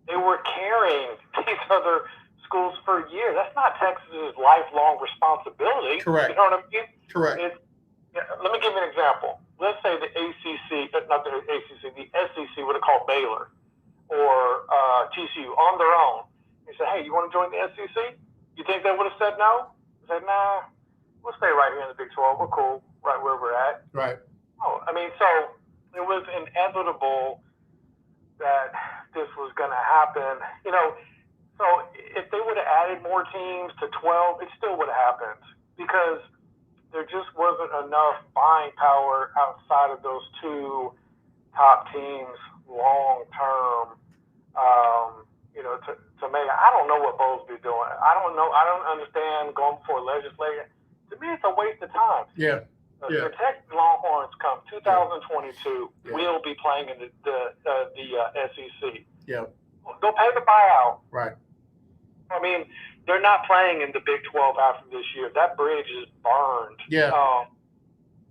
They were carrying these other schools for years. That's not Texas's lifelong responsibility. Correct. You know what I mean? Correct. Let me give you an example. Let's say the ACC, not the ACC, the SEC would have called Baylor or TCU on their own. They said, hey, you want to join the SEC? You think they would have said no? They said, nah, we'll stay right here in the Big 12. We're cool right where we're at. Right. Oh, I mean, so it was inevitable that this was going to happen. You know, so if they would have added more teams to 12, it still would have happened because there just wasn't enough buying power outside of those two top teams long term. You know, to make. I don't know what Bowlesby doing. I don't know. I don't understand going before legislature. To me, it's a waste of time. Yeah. The Texas Longhorns come 2022. We'll be playing in the SEC. Yeah. They'll pay the buyout. Right. I mean, they're not playing in the Big 12 after this year. That bridge is burned. Yeah.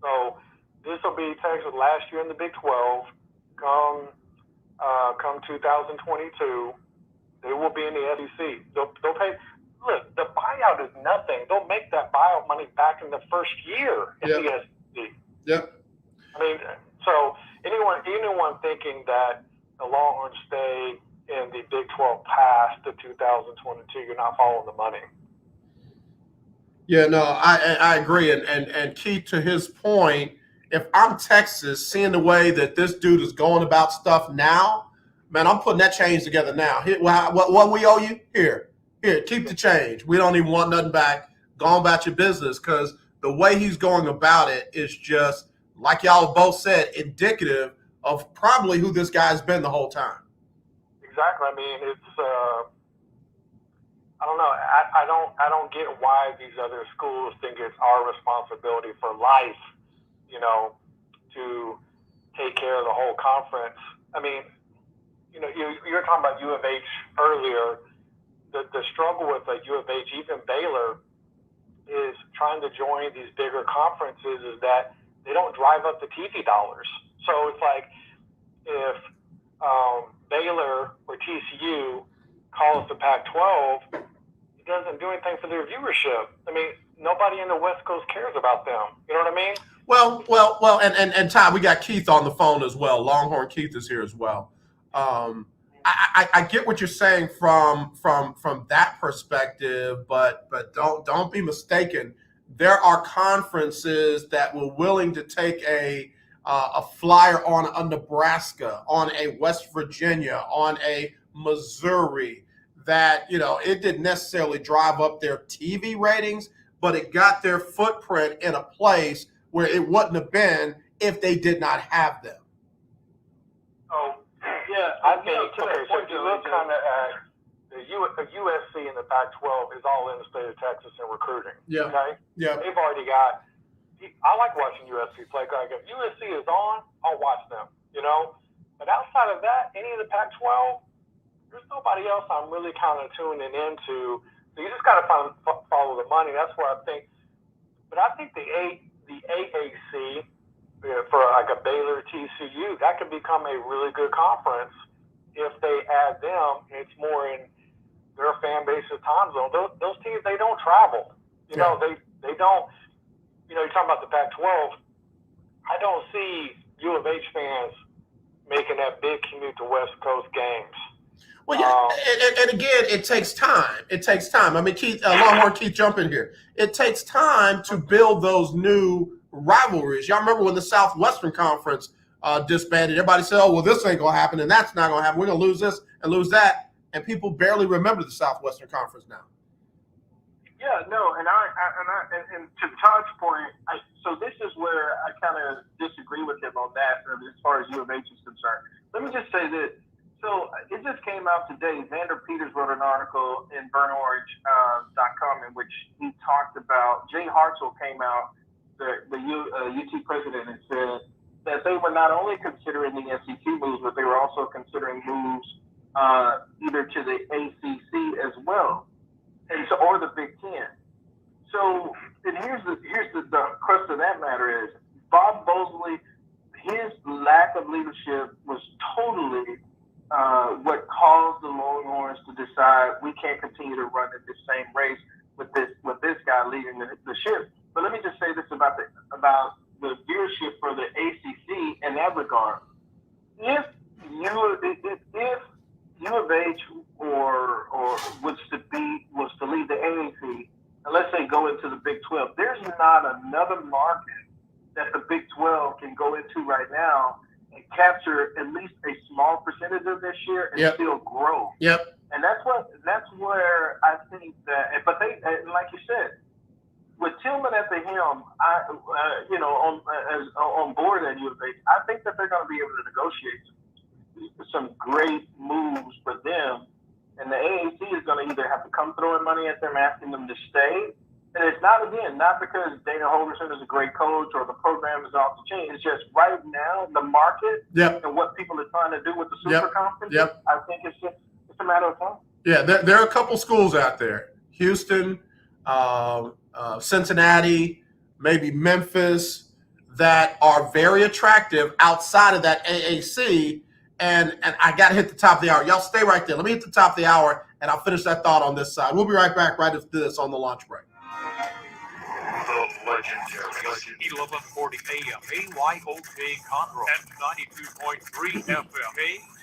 So this will be Texas last year in the Big 12. Come 2022, they will be in the SEC. They'll pay. Look, the buyout is nothing. They'll make that buyout money back in the first year in the SEC. Yep. I mean, so anyone thinking that the Longhorns stay in the Big 12 past the 2022, you're not following the money. Yeah, no, I agree. And Keith, to his point, if I'm Texas, seeing the way that this dude is going about stuff now, man, I'm putting that change together now. Here, what we owe you? Here, keep the change. We don't even want nothing back. Go on about your business, because the way he's going about it is just, like y'all both said, indicative of probably who this guy's been the whole time. Exactly. I mean, it's I don't know. I don't get why these other schools think it's our responsibility for life, you know, to take care of the whole conference. I mean, you know, you were talking about U of H earlier. The struggle with U of H, even Baylor, is trying to join these bigger conferences is that they don't drive up the TV dollars. So it's like if Baylor or TCU calls the Pac-12, it doesn't do anything for their viewership. I mean, nobody in the West Coast cares about them. You know what I mean? Well, and Todd, we got Keith on the phone as well. Longhorn Keith is here as well. I get what you're saying from that perspective, but don't be mistaken. There are conferences that were willing to take a flyer on a Nebraska, on a West Virginia, on a Missouri, that, you know, it didn't necessarily drive up their TV ratings, but it got their footprint in a place where it wouldn't have been if they did not have them. Oh, yeah. I think, okay, so if you look kind of at the USC and the Pac-12 is all in the state of Texas in recruiting. Yeah. Okay? Yeah. They've already got – I like watching USC play. Like if USC is on, I'll watch them, you know? But outside of that, any of the Pac-12, there's nobody else I'm really kind of tuning into. So you just got to follow the money. That's where I think – but I think the AAC – for like a Baylor, TCU, that could become a really good conference if they add them. It's more in their fan base's time zone. Those teams, they don't travel. You know, they don't. You know, you're talking about the Pac-12. I don't see U of H fans making that big commute to West Coast games. Well, yeah, and again, it takes time. It takes time. I mean, Keith, Longhorn Keith, jump in here. It takes time to build those new rivalries. Y'all remember when the Southwestern Conference disbanded? Everybody said, "Oh, well, this ain't gonna happen, and that's not gonna happen. We're gonna lose this and lose that," and people barely remember the Southwestern Conference now. Yeah, no, and to Todd's point, so this is where I kind of disagree with him on that as far as U of H is concerned. Let me just say this. So it just came out today. Xander Peters wrote an article in BurnOrange.com in which he talked about Jay Hartzell came out, the UT president, and said that they were not only considering the SEC moves, but they were also considering moves either to the ACC as well, and so, or the Big Ten. So, and here's the crux of that matter is Bob Bosley, his lack of leadership was totally what caused the Longhorns to decide we can't continue to run in this same race with this guy leading the ship. But let me just say this about the viewership for the ACC in that regard. If U of H or was to lead the AAC, and let's say go into the Big 12, there's not another market that the Big 12 can go into right now and capture at least a small percentage of this year and still grow. Yep. And that's where I think that, but they, like you said, with Tillman at the helm, on board at U of H, I think that they're going to be able to negotiate some great moves for them. And the AAC is going to either have to come throwing money at them, asking them to stay. And it's not because Dana Holgorsen is a great coach or the program is off the chain. It's just right now, the market and what people are trying to do with the Super Conference, I think it's a matter of time. Yeah, there are a couple schools out there. Houston, Cincinnati, maybe Memphis, that are very attractive outside of that AAC. And I got to hit the top of the hour. Y'all stay right there. Let me hit the top of the hour, and I'll finish that thought on this side. We'll be right back right after this on the lunch break. The legendary 1140 AM, KYOK Conroe, and 92.3 FM,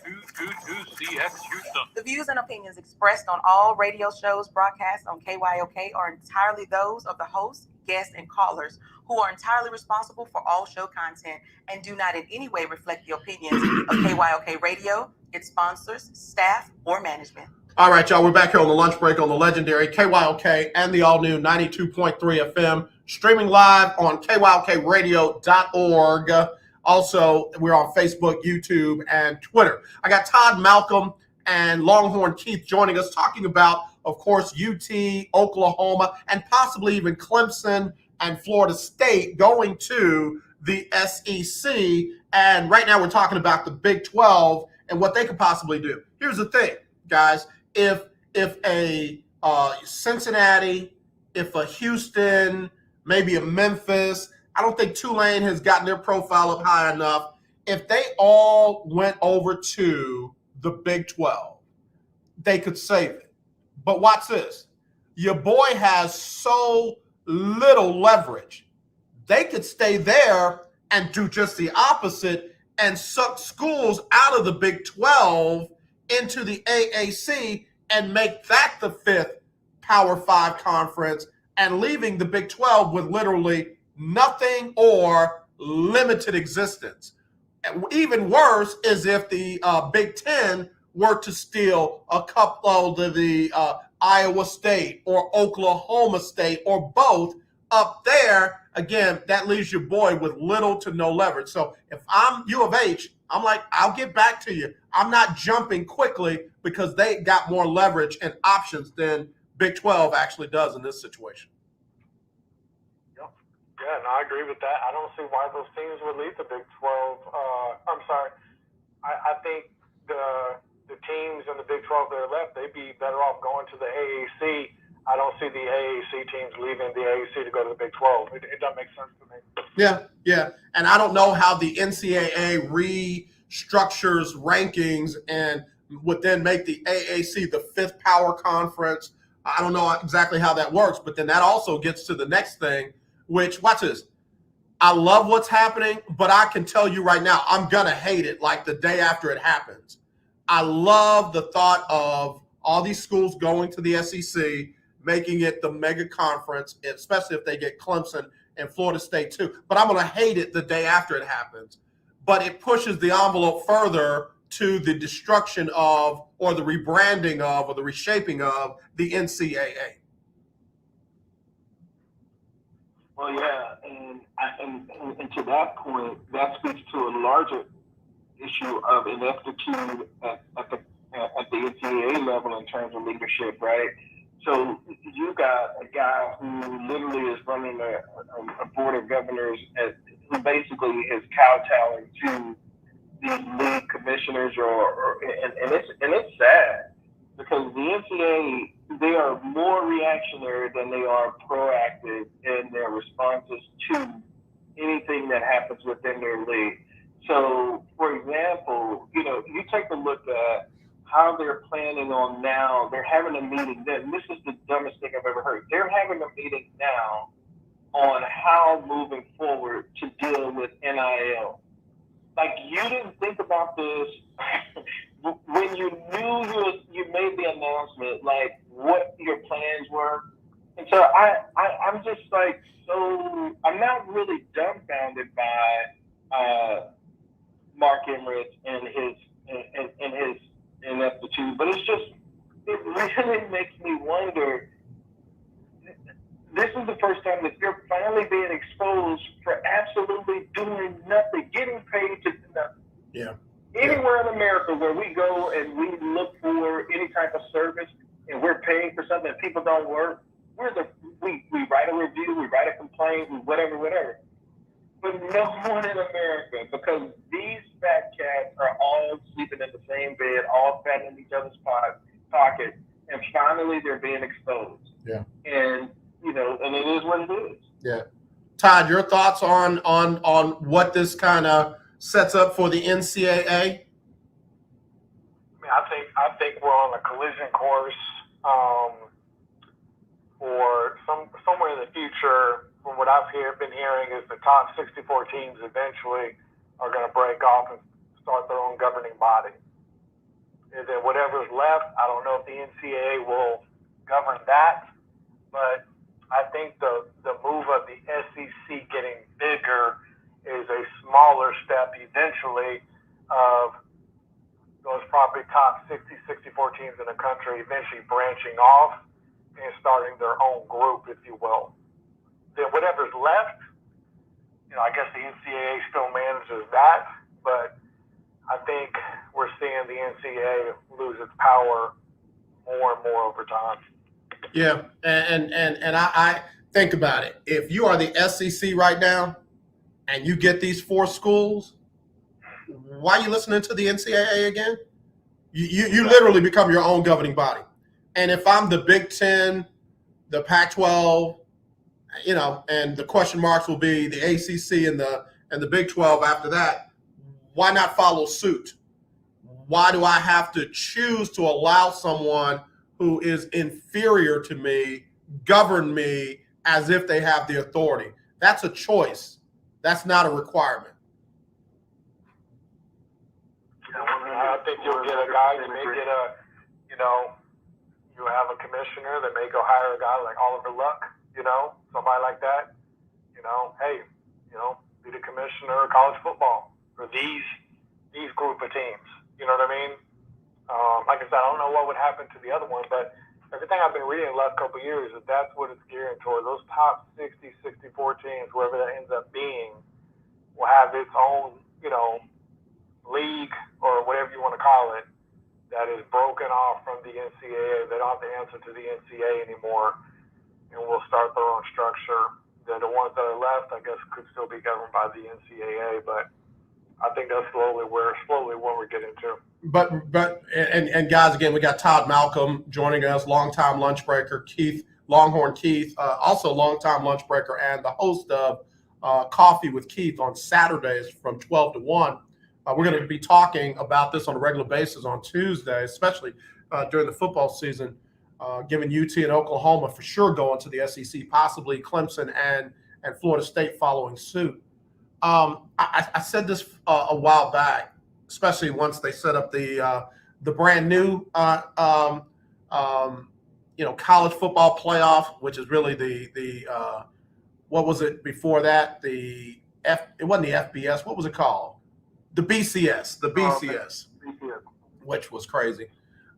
K222CX Houston. The views and opinions expressed on all radio shows broadcast on KYOK are entirely those of the hosts, guests, and callers who are entirely responsible for all show content and do not in any way reflect the opinions of KYOK Radio, its sponsors, staff, or management. All right, y'all, we're back here on the lunch break on the legendary KYOK and the all-new 92.3 FM, streaming live on KYOKradio.org. Also, we're on Facebook, YouTube, and Twitter. I got Todd Malcolm and Longhorn Keith joining us, talking about, of course, UT, Oklahoma, and possibly even Clemson and Florida State going to the SEC. And right now we're talking about the Big 12 and what they could possibly do. Here's the thing, guys. If a Cincinnati, if a Houston, maybe a Memphis, I don't think Tulane has gotten their profile up high enough. If they all went over to the Big 12, they could save it. But watch this. Your boy has so little leverage. They could stay there and do just the opposite and suck schools out of the Big 12 into the AAC and make that the fifth Power 5 conference, and leaving the Big 12 with literally nothing or limited existence. Even worse is if the Big 10 were to steal a couple of the Iowa State or Oklahoma State or both up there. Again, that leaves your boy with little to no leverage. So if I'm U of H, I'm like, I'll get back to you. I'm not jumping quickly because they got more leverage and options than Big 12 actually does in this situation. Yep. Yeah, and I agree with that. I don't see why those teams would leave the Big 12. I think the teams in the Big 12 that are left, they'd be better off going to the AAC. I don't see the AAC teams leaving the AAC to go to the Big 12. It doesn't make sense to me. Yeah. And I don't know how the NCAA restructures rankings and would then make the AAC the fifth power conference. I don't know exactly how that works, but then that also gets to the next thing, which, watch this. I love what's happening, but I can tell you right now, I'm going to hate it like the day after it happens. I love the thought of all these schools going to the SEC, making it the mega conference, especially if they get Clemson and Florida State too. But I'm going to hate it the day after it happens. But it pushes the envelope further to the destruction of, or the rebranding of, or the reshaping of the NCAA. Well, yeah, and to that point, that speaks to a larger issue of ineptitude at the NCAA level in terms of leadership, right? So you got a guy who literally is running a board of governors basically is kowtowing to these league commissioners, and it's sad because the NCAA, they are more reactionary than they are proactive in their responses to anything that happens within their league. So, for example, you take a look at how they're planning on now. They're having a meeting. This is the dumbest thing I've ever heard. They're having a meeting now on how moving forward to deal with NIL. Like, you didn't think about this when you knew you made the announcement, like what your plans were. And so I'm just like, I'm not really dumbfounded by Mark Emmert and his ineptitude, but it really makes me wonder. This is the first time that you're finally being exposed for absolutely doing nothing, getting paid to do nothing. Yeah. Anywhere in America where we go and we look for any type of service and we're paying for something that people don't work, we write a review, we write a complaint, whatever. But no one in America, because these fat cats are all sleeping in the same bed, all fat in each other's pocket, and finally they're being exposed. Yeah. And and it is what it is. Yeah. Todd, your thoughts on what this kind of sets up for the NCAA? I think we're on a collision course for somewhere in the future. From what I've been hearing, is the top 64 teams eventually are going to break off and start their own governing body. And then whatever's left, I don't know if the NCAA will govern that, but I think the move of the SEC getting bigger is a smaller step eventually of those probably top 60, 64 teams in the country eventually branching off and starting their own group, if you will. Then whatever's left, I guess the NCAA still manages that, but I think we're seeing the NCAA lose its power more and more over time. Yeah, and I think about it. If you are the SEC right now and you get these 4 schools, why are you listening to the NCAA again? You literally become your own governing body. And if I'm the Big Ten, the Pac-12, and the question marks will be the ACC and the Big 12 after that, why not follow suit? Why do I have to choose to allow someone who is inferior to me govern me as if they have the authority? That's a choice. That's not a requirement. I think you'll get a guy, you may get you have a commissioner that may go hire a guy like Oliver Luck, somebody like that, hey, be the commissioner of college football for these group of teams. You know what I mean? Like I said, I don't know what would happen to the other one, but everything I've been reading the last couple of years is that's what it's gearing toward. Those top 60, 64 teams, whoever that ends up being, will have its own, league or whatever you want to call it, that is broken off from the NCAA. They don't have to answer to the NCAA anymore, and will start their own structure. Then the ones that are left, I guess, could still be governed by the NCAA, but I think that's slowly where we're getting to. But guys, again, we got Todd Malcolm joining us, longtime lunch breaker, Longhorn Keith, also longtime lunch breaker and the host of Coffee with Keith on Saturdays from 12 to 1. We're going to be talking about this on a regular basis on Tuesday, especially during the football season, given UT and Oklahoma for sure going to the SEC, possibly Clemson and Florida State following suit. I said this a while back, especially once they set up the brand new college football playoff, which is really the what was it before that? It wasn't the FBS. What was it called? The BCS. The BCS, which was crazy.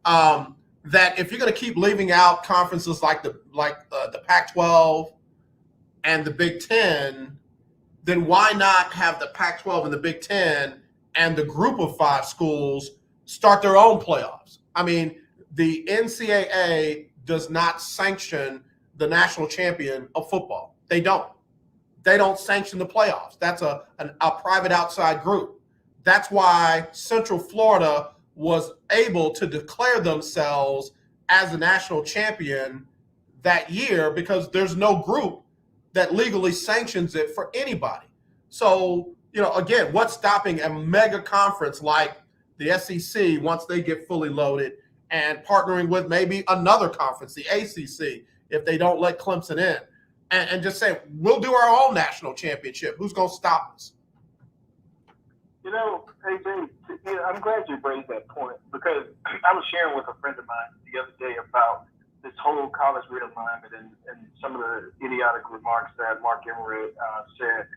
That if you're going to keep leaving out conferences like the Pac-12 and the Big Ten, then why not have the Pac-12 and the Big Ten and the group of 5 schools start their own playoffs? I mean, the NCAA does not sanction the national champion of football. They don't. they don't sanction the playoffs. That's a private outside group. That's why Central Florida was able to declare themselves as a national champion that year, because there's no group that legally sanctions it for anybody. So, again, what's stopping a mega conference like the SEC, once they get fully loaded, and partnering with maybe another conference, the ACC, if they don't let Clemson in, and just say, we'll do our own national championship. Who's going to stop us? AJ, I'm glad you raised that point, because I was sharing with a friend of mine the other day about this whole college realignment and some of the idiotic remarks that Mark Emmert said.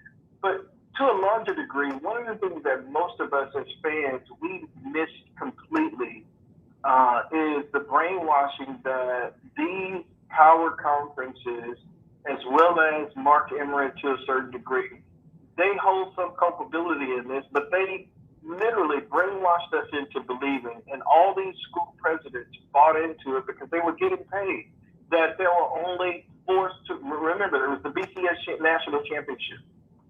But to a larger degree, one of the things that most of us as fans, we missed completely is the brainwashing that these power conferences, as well as Mark Emmert to a certain degree, they hold some culpability in this, but they literally brainwashed us into believing, and all these school presidents bought into it because they were getting paid, that they were only forced to, remember, there was the BCS National Championship.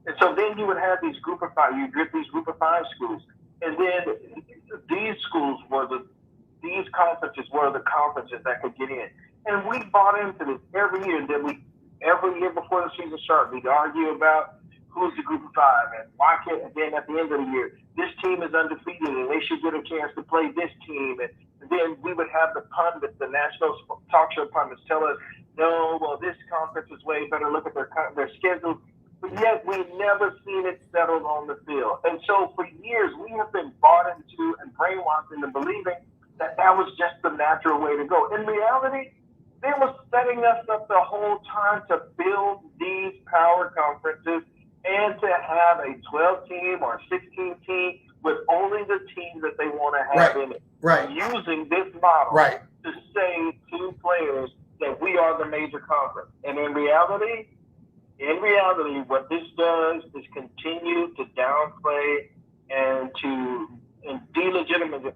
And so then you would have these group of five, you get these group of five schools, and then these schools these conferences were the conferences that could get in. And we bought into this every year. Every year before the season started, we'd argue about who's the group of five and why can't, and then at the end of the year, this team is undefeated and they should get a chance to play this team. And then we would have the pundits, the national talk show pundits tell us, no, well, this conference is way better. Look at their schedule. But yet we never seen it settled on the field. And so for years, we have been bought into and brainwashed into believing that was just the natural way to go. In reality, they were setting us up the whole time to build these power conferences and to have a 12-team or 16-team with only the teams that they want to have in it. Right. Using this model to say to players that we are the major conference. And in reality, what this does is continue to downplay and to delegitimize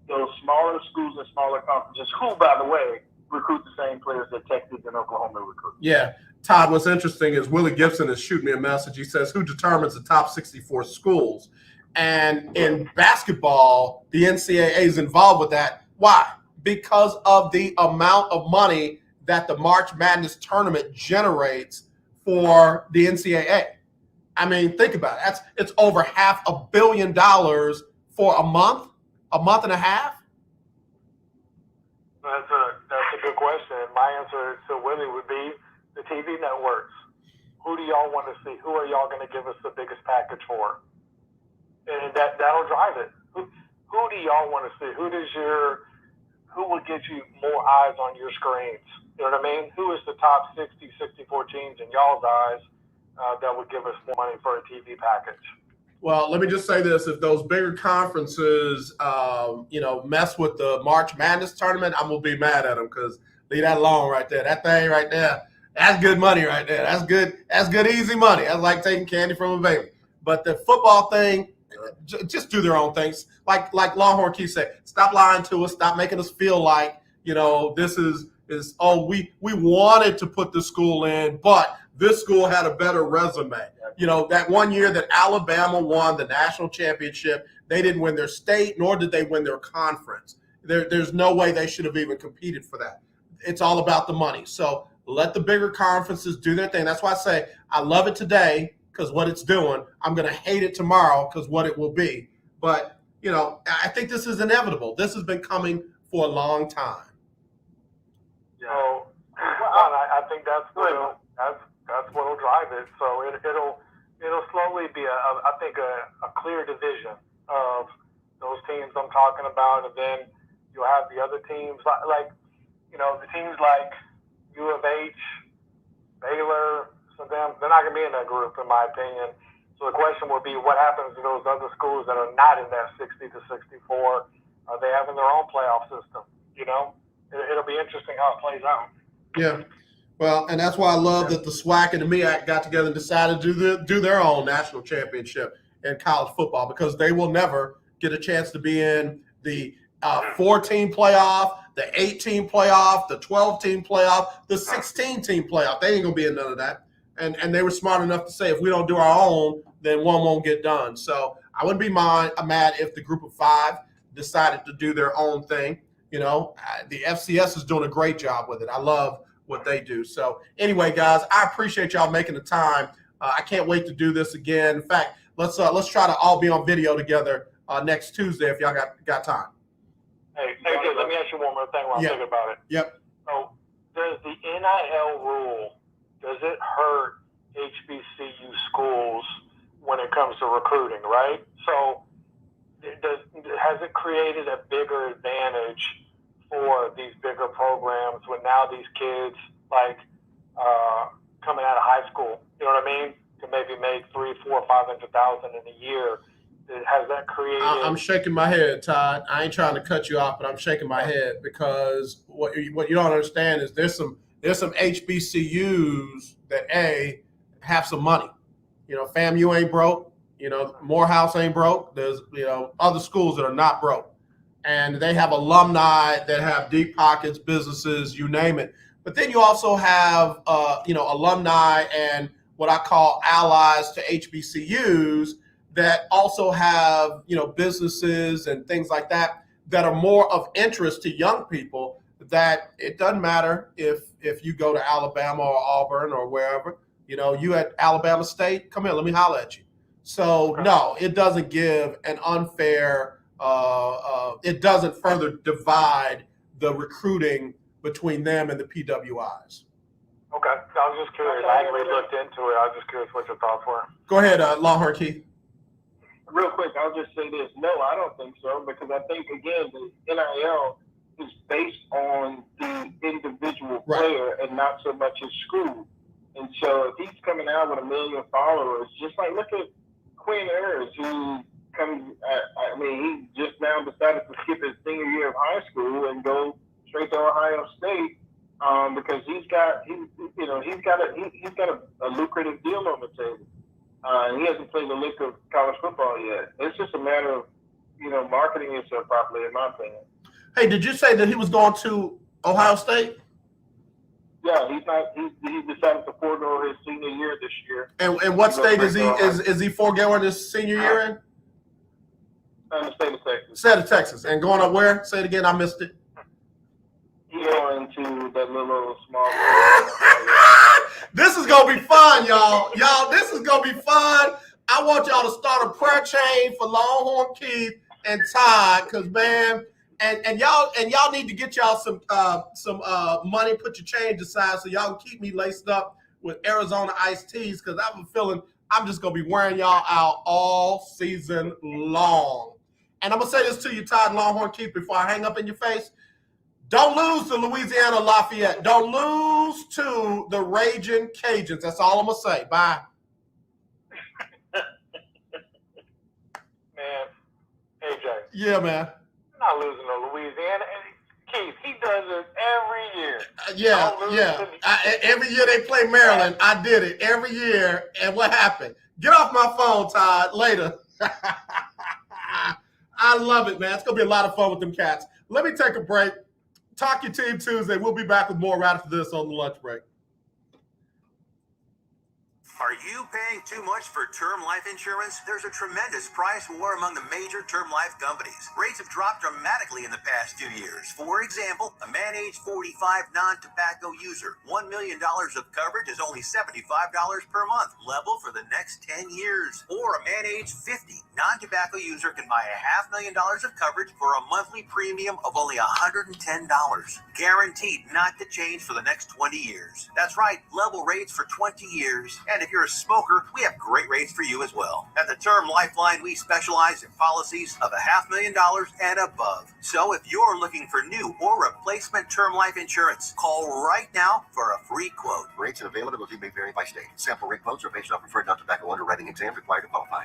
those smaller schools and smaller conferences, who, by the way, recruit the same players that Texas and Oklahoma recruit. Yeah. Todd, what's interesting is Willie Gibson has shooting me a message. He says, who determines the top 64 schools? And in basketball, the NCAA is involved with that. Why? Because of the amount of money that the March Madness tournament generates for the NCAA. I mean, think about it. It's over $500 million for a month and a half. That's a good question. My answer to Willie would be the TV networks. Who do y'all want to see? Who are y'all going to give us the biggest package for? And that'll drive it. Who do y'all want to see? Who will get you more eyes on your screens? You know what I mean? Who is the top 60, 64 teams in y'all's eyes that would give us more money for a TV package? Well, let me just say this. If those bigger conferences, mess with the March Madness tournament, I'm going to be mad at them, because leave that alone right there. That thing right there, that's good money right there. That's good, easy money. That's like taking candy from a baby. But the football thing, just do their own things. Like Longhorn Keith said, stop lying to us. Stop making us feel like, this is we wanted to put the school in, but this school had a better resume. That one year that Alabama won the national championship, they didn't win their state, nor did they win their conference. There's no way they should have even competed for that. It's all about the money. So let the bigger conferences do their thing. That's why I say I love it today, because what it's doing. I'm going to hate it tomorrow because what it will be. But, I think this is inevitable. This has been coming for a long time. So, I think that's what'll drive it. So it'll slowly be a clear division of those teams I'm talking about, and then you'll have the other teams like the teams like U of H, Baylor. So they're not going to be in that group, in my opinion. So the question will be, what happens to those other schools that are not in that 60 to 64? Are they having their own playoff system? It'll be interesting how it plays out. Yeah. Well, and that's why I love that the SWAC and the MEAC got together and decided to do their own national championship in college football, because they will never get a chance to be in the 4-team playoff, the 8-team playoff, the 12-team playoff, the 16-team playoff. They ain't gonna be in none of that. And they were smart enough to say if we don't do our own, then one won't get done. So I wouldn't be mad if the group of 5 decided to do their own thing. You know, the FCS is doing a great job with it. I love what they do. So anyway, guys, I appreciate y'all making the time. I can't wait to do this again. In fact, let's try to all be on video together next Tuesday if y'all got time. Hey, AJ, let me ask you one more thing while I'm thinking about it. Yep. So, does the NIL rule, does it hurt HBCU schools when it comes to recruiting, right? So, has it created a bigger advantage for these bigger programs when now these kids, like, coming out of high school, you know what I mean, can maybe make $300,000, $400,000, $500,000 in a year? Has that created? I'm shaking my head, Todd. I ain't trying to cut you off, but I'm shaking my head because what you don't understand is there's some HBCUs that have some money. You know, FAMU ain't broke. You know, Morehouse ain't broke. There's other schools that are not broke, and they have alumni that have deep pockets, businesses, you name it. But then you also have alumni and what I call allies to HBCUs that also have, businesses and things like that are more of interest to young people, that it doesn't matter if you go to Alabama or Auburn or wherever, you at Alabama State, come here, let me holler at you. So no, it doesn't give an unfair, it doesn't further divide the recruiting between them and the PWIs. Okay, I was just curious. I hadn't really looked into it. I was just curious what your thoughts were. Go ahead, Longhorn Keith. Real quick, I'll just say this. No, I don't think so, because I think, again, the NIL is based on the individual player and not so much his school. And so if he's coming out with 1 million followers, just like look at Quinn Ayers, who comes, he just now decided to skip his senior year of high school and go straight to Ohio State because he's got a lucrative deal on the table. And he hasn't played the lick of college football yet. It's just a matter of, marketing yourself properly, in my opinion. Hey, did you say that he was going to Ohio State? Yeah, he decided to forego his senior year this year. And what state is he foregoing his senior year in? The state of Texas. State of Texas. And going up where? Say it again, I missed it. He's going to that little small. This is gonna be fun, y'all. This is gonna be fun. I want y'all to start a prayer chain for Longhorn Keith and Todd, because man, and y'all need to get y'all some money, put your change aside so y'all can keep me laced up with Arizona iced teas, because I have a feeling I'm just gonna be wearing y'all out all season long. And I'm gonna say this to you, Todd and Longhorn Keith, before I hang up in your face. Don't lose to Louisiana Lafayette. Don't lose to the Raging Cajuns. That's all I'm going to say. Bye. Man, AJ. Yeah, man. I'm not losing to Louisiana. Keith, he does it every year. Yeah. Every year they play Maryland. I did it every year. And what happened? Get off my phone, Todd. Later. I love it, man. It's going to be a lot of fun with them cats. Let me take a break. Talk Your Team Tuesday. We'll be back with more right after this on the lunch break. Are you paying too much for term life insurance? There's a tremendous price war among the major term life companies. Rates have dropped dramatically in the past 2 years. For example, a man age 45 non-tobacco user, $1 million of coverage is only $75 per month, level for the next 10 years. Or a man age 50 non-tobacco user can buy $500,000 of coverage for a monthly premium of only $110. Guaranteed not to change for the next 20 years. That's right, level rates for 20 years. And if you're a smoker, we have great rates for you as well. At the Term Lifeline, we specialize in policies of $500,000 and above. So if you're looking for new or replacement term life insurance, call right now for a free quote. Rates and availability may vary by state. Sample rate quotes are based on preferred non-tobacco underwriting exam required to qualify.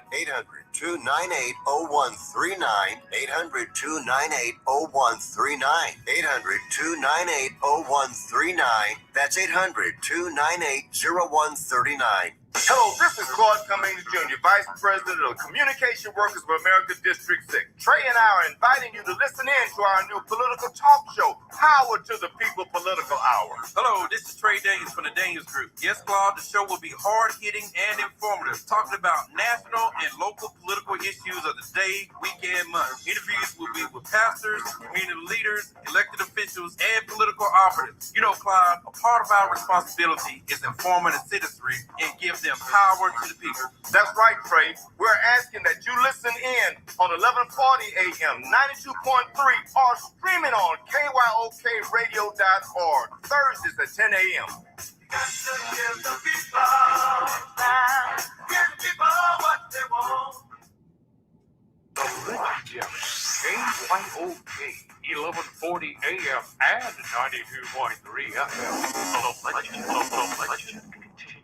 800-298-0139. 800-298-0139. 800-298-0139. That's 800-298-0139. tonight. Hello, this is Claude Cummings Jr., Vice President of Communication Workers of America District 6. Trey and I are inviting you to listen in to our new political talk show, Power to the People Political Hour. Hello, this is Trey Daniels from the Daniels Group. Yes, Claude, the show will be hard-hitting and informative, talking about national and local political issues of the day, week, and month. Interviews will be with pastors, community leaders, elected officials, and political operatives. You know, Claude, a part of our responsibility is informing the citizenry and give them power to the people. That's right, Trey. We're asking that you listen in on 1140 AM, 92.3, or streaming on KYOKradio.org, Thursdays at 10 a.m. Give the people what they want. The legendary KYOK 1140 AM and 92.3 FM. The legend continues.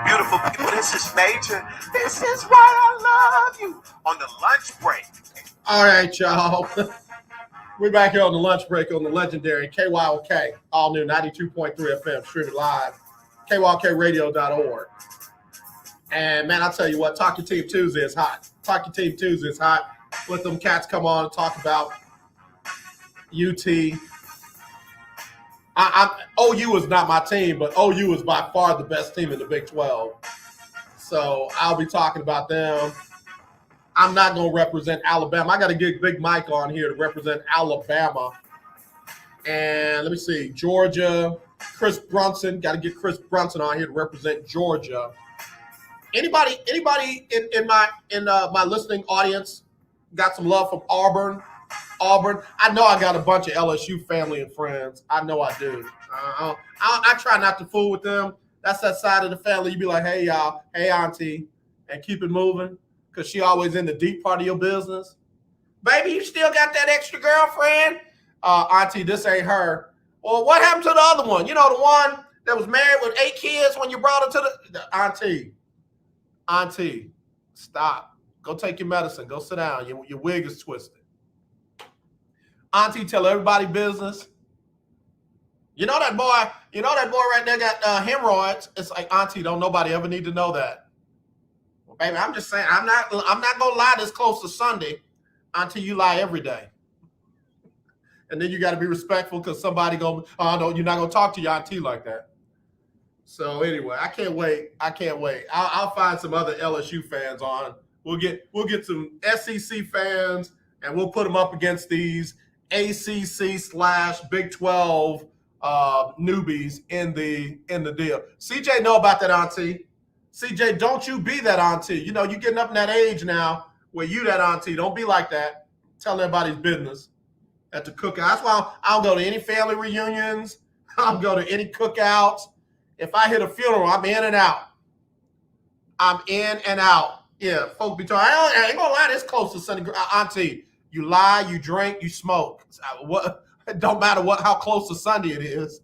Beautiful people, this is Major. This is why I love you on the lunch break. All right, y'all. We're back here on the lunch break on the legendary KYOK, all new 92.3 FM, streaming live, KYOKradio.org. And man, I'll tell you what, Talk Your Team Tuesday is hot. Talk Your Team Tuesday is hot. Let them cats come on and talk about UT. OU is not my team, but OU is by far the best team in the Big 12. So I'll be talking about them. I'm not going to represent Alabama. I got to get Big Mike on here to represent Alabama. And let me see, Georgia, Chris Brunson. Got to get Chris Brunson on here to represent Georgia. Anybody in my listening audience got some love from Auburn? I know I got a bunch of LSU family and friends. I know I do. I try not to fool with them. That's that side of the family. You be like, hey, y'all, hey, auntie, and keep it moving. Because she always in the deep part of your business. Baby, you still got that extra girlfriend? Auntie, this ain't her. Well, what happened to the other one? You know, the one that was married with 8 kids when you brought her to the Auntie, stop. Go take your medicine. Go sit down. Your wig is twisted. Auntie, tell everybody business. You know that boy right there got hemorrhoids. It's like, Auntie, don't nobody ever need to know that. Baby, I'm just saying, I'm not gonna lie this close to Sunday until you lie every day. And then you got to be respectful because somebody no, you're not gonna talk to your auntie like that. So anyway, I can't wait. I'll find some other LSU fans on. We'll get some SEC fans and we'll put them up against these ACC/Big 12 newbies in the deal. CJ know about that, auntie. CJ, don't you be that auntie. You know, you're getting up in that age now where you that auntie. Don't be like that. Tell everybody's business at the cookout. That's why I don't go to any family reunions. I don't go to any cookouts. If I hit a funeral, I'm in and out. Yeah, folks be talking, I ain't gonna lie, this close to Sunday. Auntie, you lie, you drink, you smoke. It don't matter how close to Sunday it is.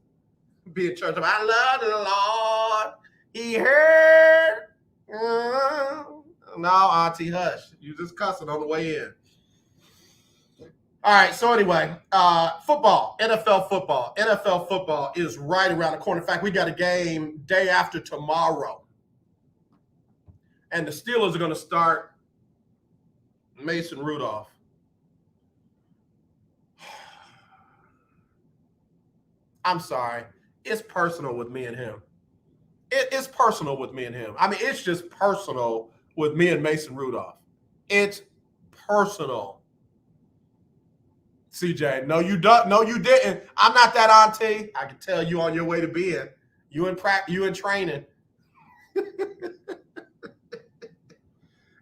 Be in church. I love the Lord. He heard. No, auntie, hush. You just cussing on the way in. All right, so anyway, football, NFL football. NFL football is right around the corner. In fact, we got a game day after tomorrow. And the Steelers are going to start Mason Rudolph. I'm sorry. It's personal with me and him. It's personal with me and him. I mean, it's just personal with me and Mason Rudolph. It's personal. CJ, no, you don't. No, you didn't. I'm not that auntie. I can tell you on your way to being. You in training.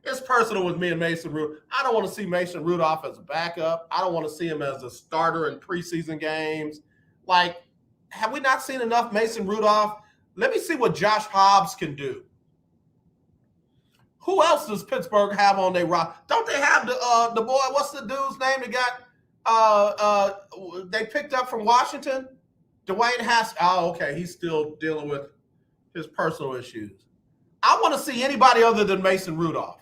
It's personal with me and Mason Rudolph. I don't want to see Mason Rudolph as a backup. I don't want to see him as a starter in preseason games. Like, have we not seen enough Mason Rudolph? Let me see what Josh Hobbs can do. Who else does Pittsburgh have on their roster? Don't they have the boy? What's the dude's name that got they picked up from Washington? Dwayne Haskins. Oh, okay. He's still dealing with his personal issues. I want to see anybody other than Mason Rudolph.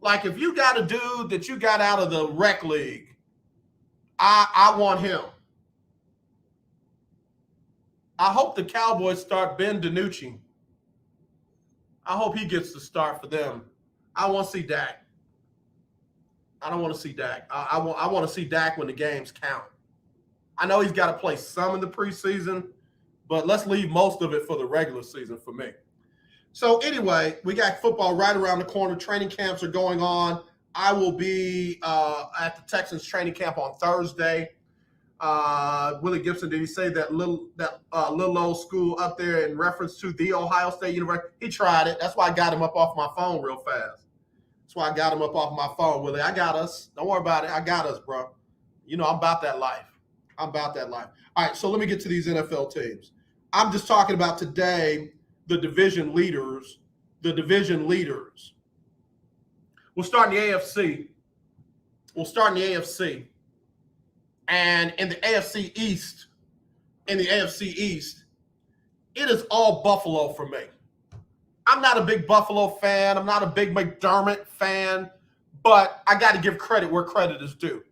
Like if you got a dude that you got out of the rec league I want him. I hope the Cowboys start Ben DiNucci. I hope he gets the start for them. I want to see Dak. I don't want to see Dak. I want to see Dak when the games count. I know he's got to play some in the preseason, but let's leave most of it for the regular season for me. So anyway, we got football right around the corner. Training camps are going on. I will be at the Texans training camp on Thursday. Willie Gibson, did he say that little old school up there in reference to the Ohio State University? He tried it. That's why I got him up off my phone real fast. That's why I got him up off my phone, Willie. I got us. Don't worry about it. I got us, bro. You know, I'm about that life. I'm about that life. All right, so let me get to these NFL teams. I'm just talking about today the division leaders. The division leaders. We'll start in the AFC. And in the AFC East, it is all Buffalo for me. I'm not a big Buffalo fan. I'm not a big McDermott fan, but I got to give credit where credit is due.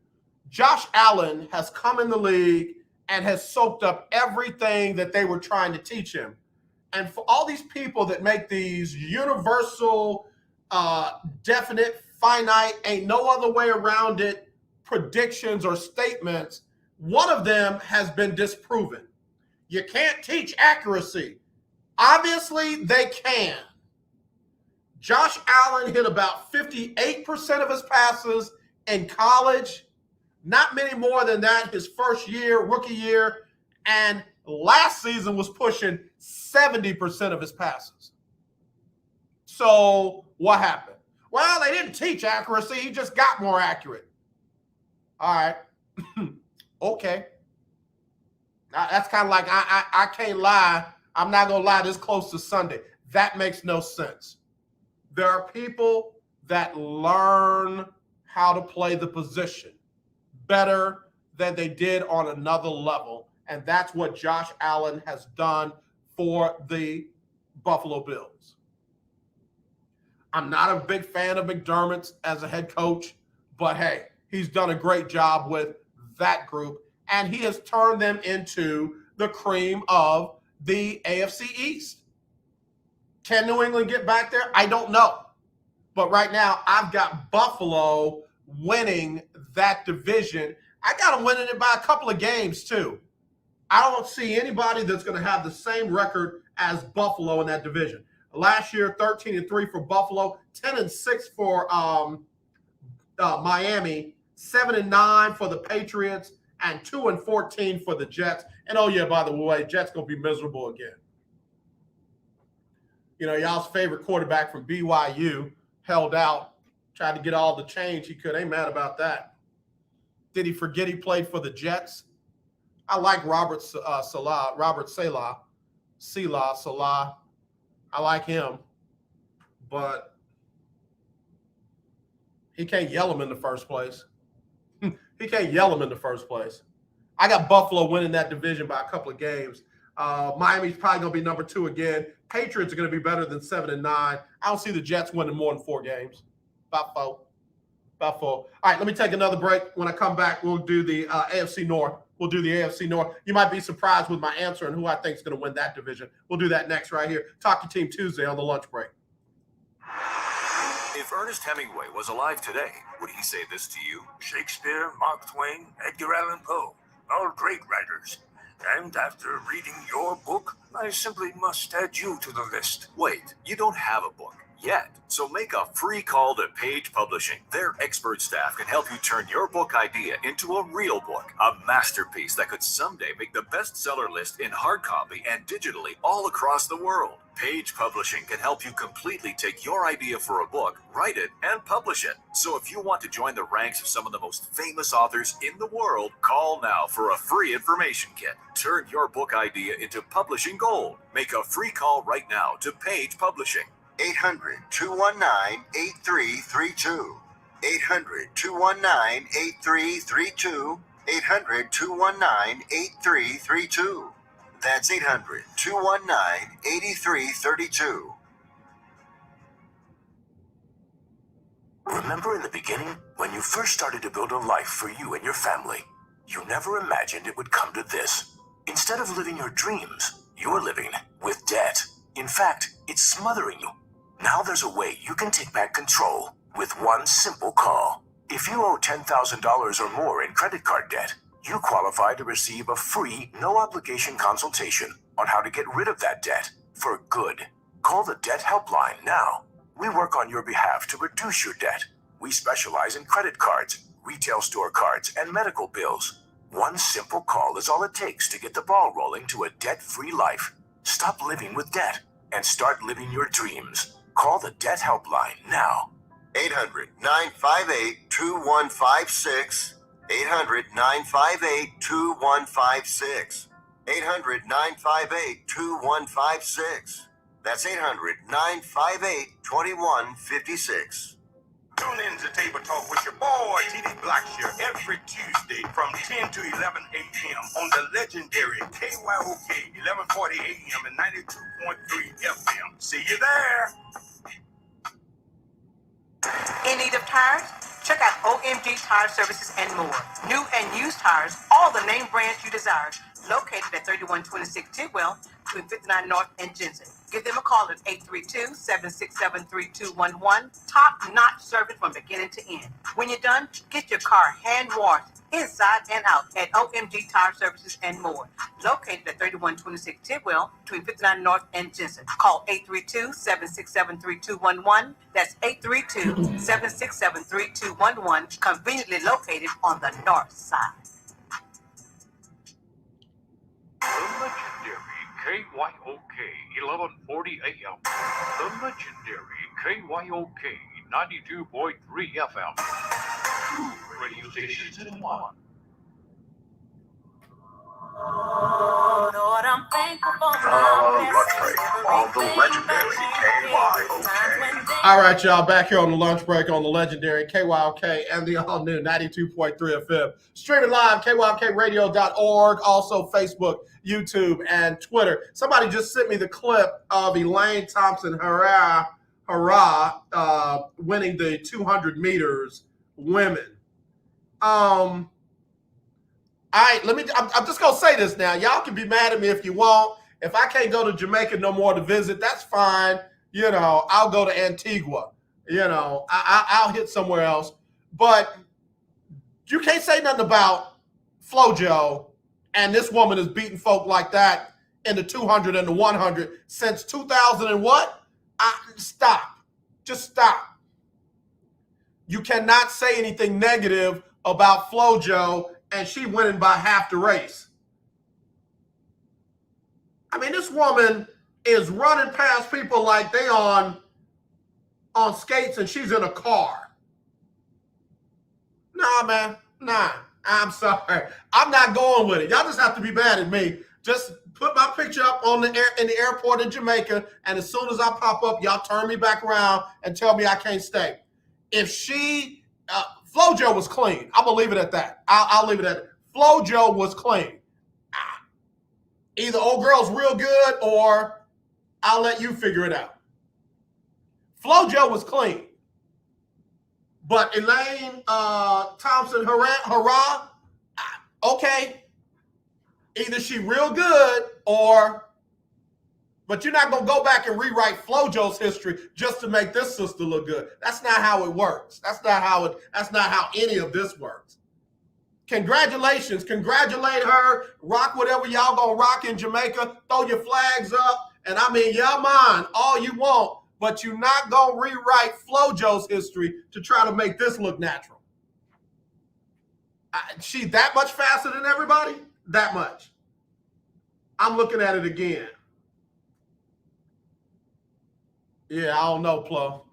Josh Allen has come in the league and has soaked up everything that they were trying to teach him. And for all these people that make these universal, definite, finite, ain't no other way around it, predictions or statements, one of them has been disproven. You can't teach accuracy. Obviously, they can. Josh Allen hit about 58% of his passes in college. Not many more than that his first year, rookie year. And last season was pushing 70% of his passes. So what happened? Well, they didn't teach accuracy. He just got more accurate. All right. Okay. Now, that's kind of like I can't lie. I'm not going to lie this close to Sunday. That makes no sense. There are people that learn how to play the position better than they did on another level. And that's what Josh Allen has done for the Buffalo Bills. I'm not a big fan of McDermott as a head coach, but hey, he's done a great job with that group, and he has turned them into the cream of the AFC East. Can New England get back there? I don't know. But right now, I've got Buffalo winning that division. I got them winning it by a couple of games, too. I don't see anybody that's going to have the same record as Buffalo in that division. Last year, 13-3 for Buffalo, 10-6 for Miami, 7-9 for the Patriots, and 2-14 for the Jets. And oh yeah, by the way, Jets gonna be miserable again. You know, y'all's favorite quarterback from BYU held out, tried to get all the change he could. Ain't mad about that. Did he forget he played for the Jets? I like Robert Salah. I like him, but he can't yell him in the first place. I got Buffalo winning that division by a couple of games. Miami's probably going to be number 2 again. Patriots are going to be better than 7-9. I don't see the Jets winning more than 4 games. About 4. All right, let me take another break. When I come back, we'll do the AFC North. You might be surprised with my answer and who I think is going to win that division. We'll do that next right here. Talk to Team Tuesday on the lunch break. If Ernest Hemingway was alive today, would he say this to you? Shakespeare, Mark Twain, Edgar Allan Poe, all great writers. And after reading your book, I simply must add you to the list. Wait, you don't have a book yet. So make a free call to Page Publishing. Their expert staff can help you turn your book idea into a real book, a masterpiece that could someday make the bestseller list in hard copy and digitally all across the world. Page Publishing can help you completely take your idea for a book, write it, and publish it. So if you want to join the ranks of some of the most famous authors in the world, call now for a free information kit. Turn your book idea into publishing gold. Make a free call right now to Page Publishing. 800-219-8332. 800-219-8332. 800-219-8332. That's 800-219-8332. Remember in the beginning, when you first started to build a life for you and your family? You never imagined it would come to this. Instead of living your dreams, you're living with debt. In fact, it's smothering you. Now there's a way you can take back control with one simple call. If you owe $10,000 or more in credit card debt, you qualify to receive a free, no-obligation consultation on how to get rid of that debt for good. Call the Debt Helpline now. We work on your behalf to reduce your debt. We specialize in credit cards, retail store cards, and medical bills. One simple call is all it takes to get the ball rolling to a debt-free life. Stop living with debt and start living your dreams. Call the Debt Helpline now. 800-958-2156. 800-958-2156. 800-958-2156. That's 800-958-2156. Tune in to Table Talk with your boy, TD Blackshear, every Tuesday from 10 to 11 a.m. on the legendary KYOK 1140 a.m. and 92.3 FM. See you there. In need of tires? Check out OMG Tire Services and more. New and used tires, all the name brands you desire. Located at 3126 Tidwell, between 59 North and Jensen. Give them a call at 832-767-3211. Top-notch service from beginning to end. When you're done, get your car hand-washed inside and out at OMG Tire Services and more. Located at 3126 Tidwell, between 59 North and Jensen. Call 832-767-3211. That's 832-767-3211. Conveniently located on the north side. The legendary KYOK 1140 AM. The legendary KYOK 92.3 FM. Two radio stations in one. Lord, I'm thankful for the legendary KYOK. All right, y'all, back here on the lunch break on the legendary KYOK and the all-new 92.3 FM. Streaming live, kyokradio.org, also Facebook, YouTube, and Twitter. Somebody just sent me the clip of Elaine Thompson-Herah winning the 200 meters women. All right, I'm just going to say this now. Y'all can be mad at me if you want. If I can't go to Jamaica no more to visit, that's fine. You know, I'll go to Antigua. You know, I'll hit somewhere else. But you can't say nothing about FloJo, and this woman is beating folk like that in the 200 and the 100 since 2000 and what? Stop. Just stop. You cannot say anything negative about FloJo, and she winning by half the race. I mean, this woman is running past people like they on skates and she's in a car. Nah, man. Nah. I'm sorry. I'm not going with it. Y'all just have to be mad at me. Just put my picture up in the airport in Jamaica, and as soon as I pop up, y'all turn me back around and tell me I can't stay. If FloJo was clean. I'm going to leave it at that. I'll leave it at that. FloJo was clean. Either old girl's real good or I'll let you figure it out. FloJo was clean. But Elaine Thompson-Herah, okay. Either she real good but you're not going to go back and rewrite FloJo's history just to make this sister look good. That's not how it works. That's not how any of this works. Congratulations. Congratulate her. Rock whatever y'all going to rock in Jamaica. Throw your flags up. And I mean, y'all mind all you want, but you're not going to rewrite FloJo's history to try to make this look natural. She's that much faster than everybody? That much. I'm looking at it again. Yeah, I don't know, Plo.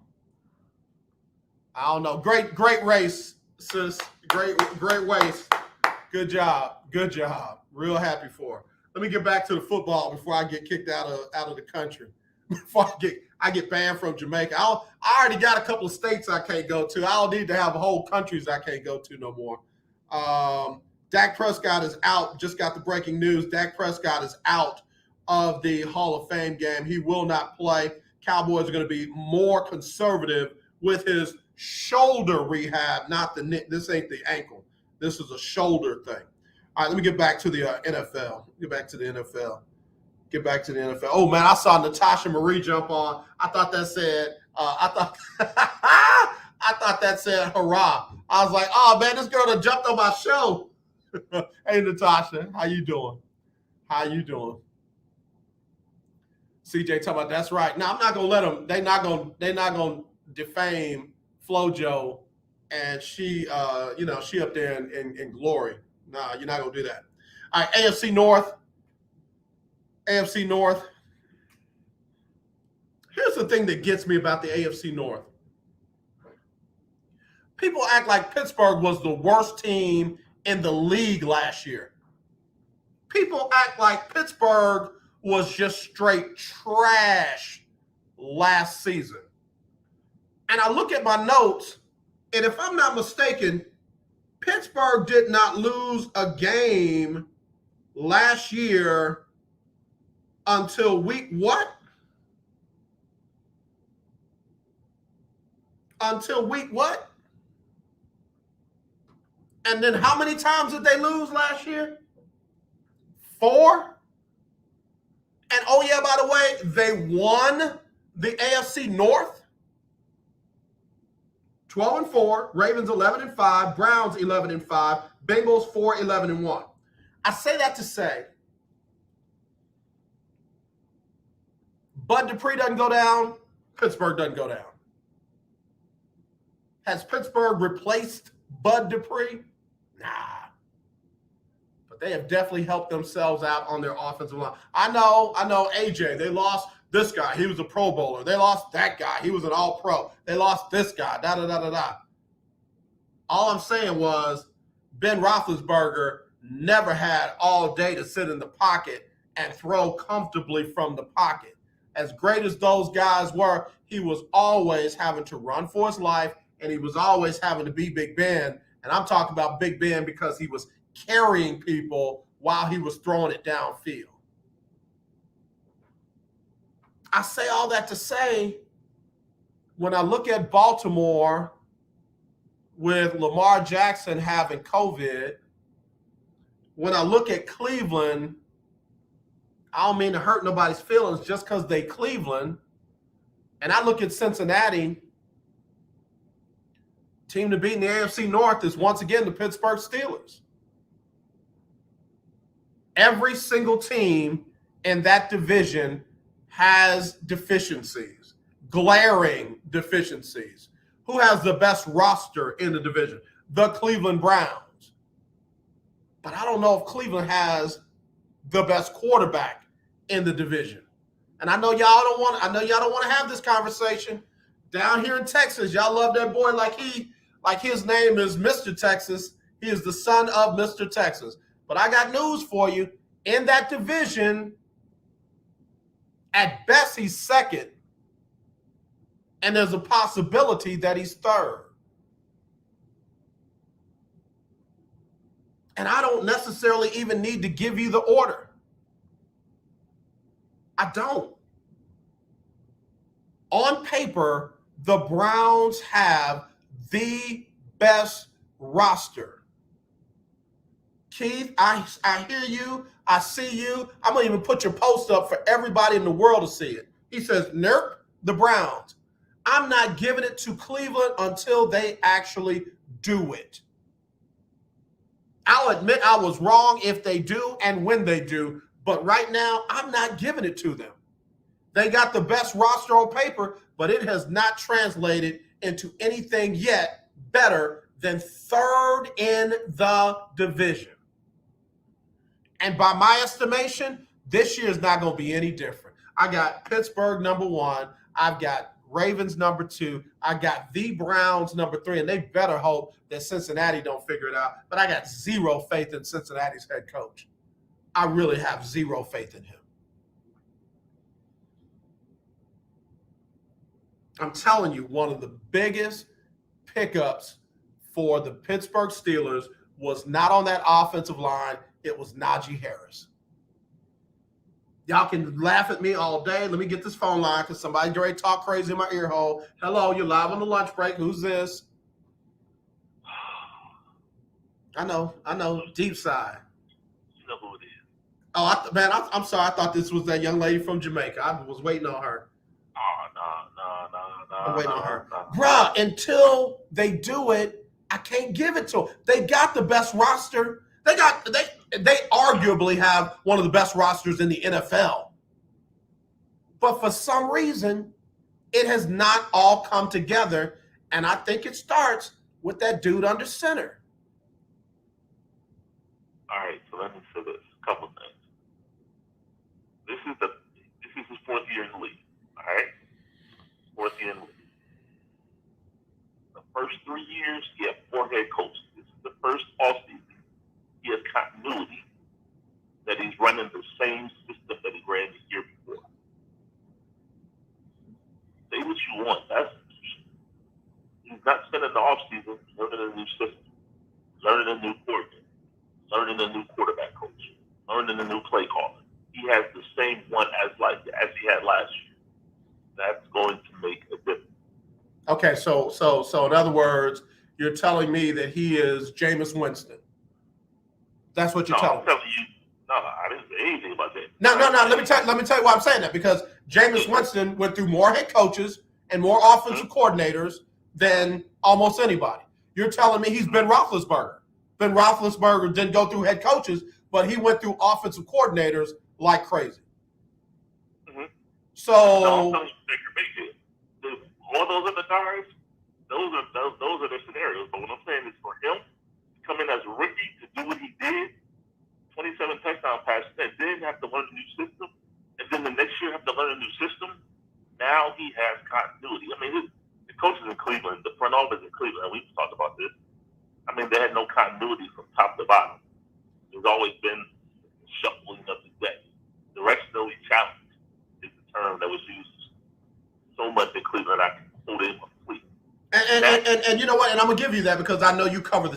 I don't know. Great race, sis. Great race. Good job. Real happy for her. Let me get back to the football before I get kicked out of the country. Before I get banned from Jamaica. I already got a couple of states I can't go to. I don't need to have whole countries I can't go to no more. Dak Prescott is out. Just got the breaking news. Dak Prescott is out of the Hall of Fame game. He will not play. Cowboys are going to be more conservative with his shoulder rehab, not the neck. This ain't the ankle. This is a shoulder thing. All right, let me get back to the NFL. Oh man, I saw Natasha Marie jump on. I thought that said, I thought that said hurrah. I was like, oh man, this girl that jumped on my show. Hey Natasha, how you doing? CJ talking about that's right. Now I'm not gonna let them. They're not gonna defame FloJo, and she up there in glory. Nah, you're not gonna do that. All right, AFC North. Here's the thing that gets me about the AFC North. People act like Pittsburgh was the worst team in the league last year. People act like Pittsburgh was just straight trash last season. And I look at my notes, and if I'm not mistaken, Pittsburgh did not lose a game last year until week what? Until week what? And then how many times did they lose last year? 4? And oh yeah, by the way, they won the AFC North. 12-4, Ravens 11-5, Browns 11-5, Bengals 4-11-1. I say that to say, Bud Dupree doesn't go down, Pittsburgh doesn't go down. Has Pittsburgh replaced Bud Dupree? Nah. But they have definitely helped themselves out on their offensive line. I know, AJ, they lost this guy. He was a Pro Bowler. They lost that guy. He was an All-Pro. They lost this guy, da-da-da-da-da. All I'm saying was Ben Roethlisberger never had all day to sit in the pocket and throw comfortably from the pocket. As great as those guys were, he was always having to run for his life, and he was always having to be Big Ben. And I'm talking about Big Ben because he was carrying people while he was throwing it downfield. I say all that to say, when I look at Baltimore with Lamar Jackson having COVID, when I look at Cleveland, I don't mean to hurt nobody's feelings just because they Cleveland, and I look at Cincinnati, team to beat in the AFC North is once again the Pittsburgh Steelers. Every single team in that division has deficiencies, glaring deficiencies. Who has the best roster in the division? The Cleveland Browns. But I don't know if Cleveland has the best quarterback in the division. And I know y'all don't want to have this conversation. Down here in Texas, y'all love that boy like his name is Mr. Texas. He is the son of Mr. Texas. But I got news for you. In that division, at best, he's second. And there's a possibility that he's third. And I don't necessarily even need to give you the order. I don't. On paper, the Browns have the best roster. Keith, I hear you. I see you. I'm going to even put your post up for everybody in the world to see it. He says, nope, the Browns. I'm not giving it to Cleveland until they actually do it. I'll admit I was wrong if they do and when they do, but right now I'm not giving it to them. They got the best roster on paper, but it has not translated into anything yet better than third in the division. And by my estimation, this year is not going to be any different. I got Pittsburgh number 1. I've got Ravens number 2. I got the Browns number 3, and they better hope that Cincinnati don't figure it out. But I got zero faith in Cincinnati's head coach. I really have zero faith in him. I'm telling you, one of the biggest pickups for the Pittsburgh Steelers was not on that offensive line. It was Najee Harris. Y'all can laugh at me all day. Let me get this phone line because somebody's already talk crazy in my ear hole. Hello, you're live on the lunch break. Who's this? I know. Deep sigh. You know who it is. Oh, I'm sorry. I thought this was that young lady from Jamaica. I was waiting on her. Oh, no. I'm waiting on her. Bruh, until they do it, I can't give it to them. They got the best roster. They arguably have one of the best rosters in the NFL. But for some reason, it has not all come together. And I think it starts with that dude under center. All right, so let me say this. A couple things. This is his fourth year in the league. All right? Fourth year in the league. The first 3 years, he had 4 head coaches. This is the first offseason. He has continuity that he's running the same system that he ran the year before. Say what you want. That's key. He's not spending the offseason learning a new system, learning a new coordinator, learning a new quarterback coach, learning a new play caller. He has the same one as he had last year. That's going to make a difference. Okay, so in other words, you're telling me that he is Jameis Winston. That's what you're telling me. No, I didn't say anything about that. No. Let me tell you why I'm saying that, because Jameis Winston went through more head coaches and more offensive coordinators than almost anybody. You're telling me he's Ben Roethlisberger. Ben Roethlisberger didn't go through head coaches, but he went through offensive coordinators like crazy. Mm-hmm. So all those other guys, those are the scenarios. But what I'm saying is, for him to come in as a rookie to do what he did, 27 touchdown passes, and then have to learn a new system, and then the next year have to learn a new system. Now he has continuity. I mean, the coaches in Cleveland, the front office in Cleveland, and we've talked about this. I mean, they had no continuity from top to bottom. There's always been shuffling of the deck. Directionally challenged is the term that was used so much in Cleveland. I can quote it completely. And you know what? And I'm going to give you that because I know you cover the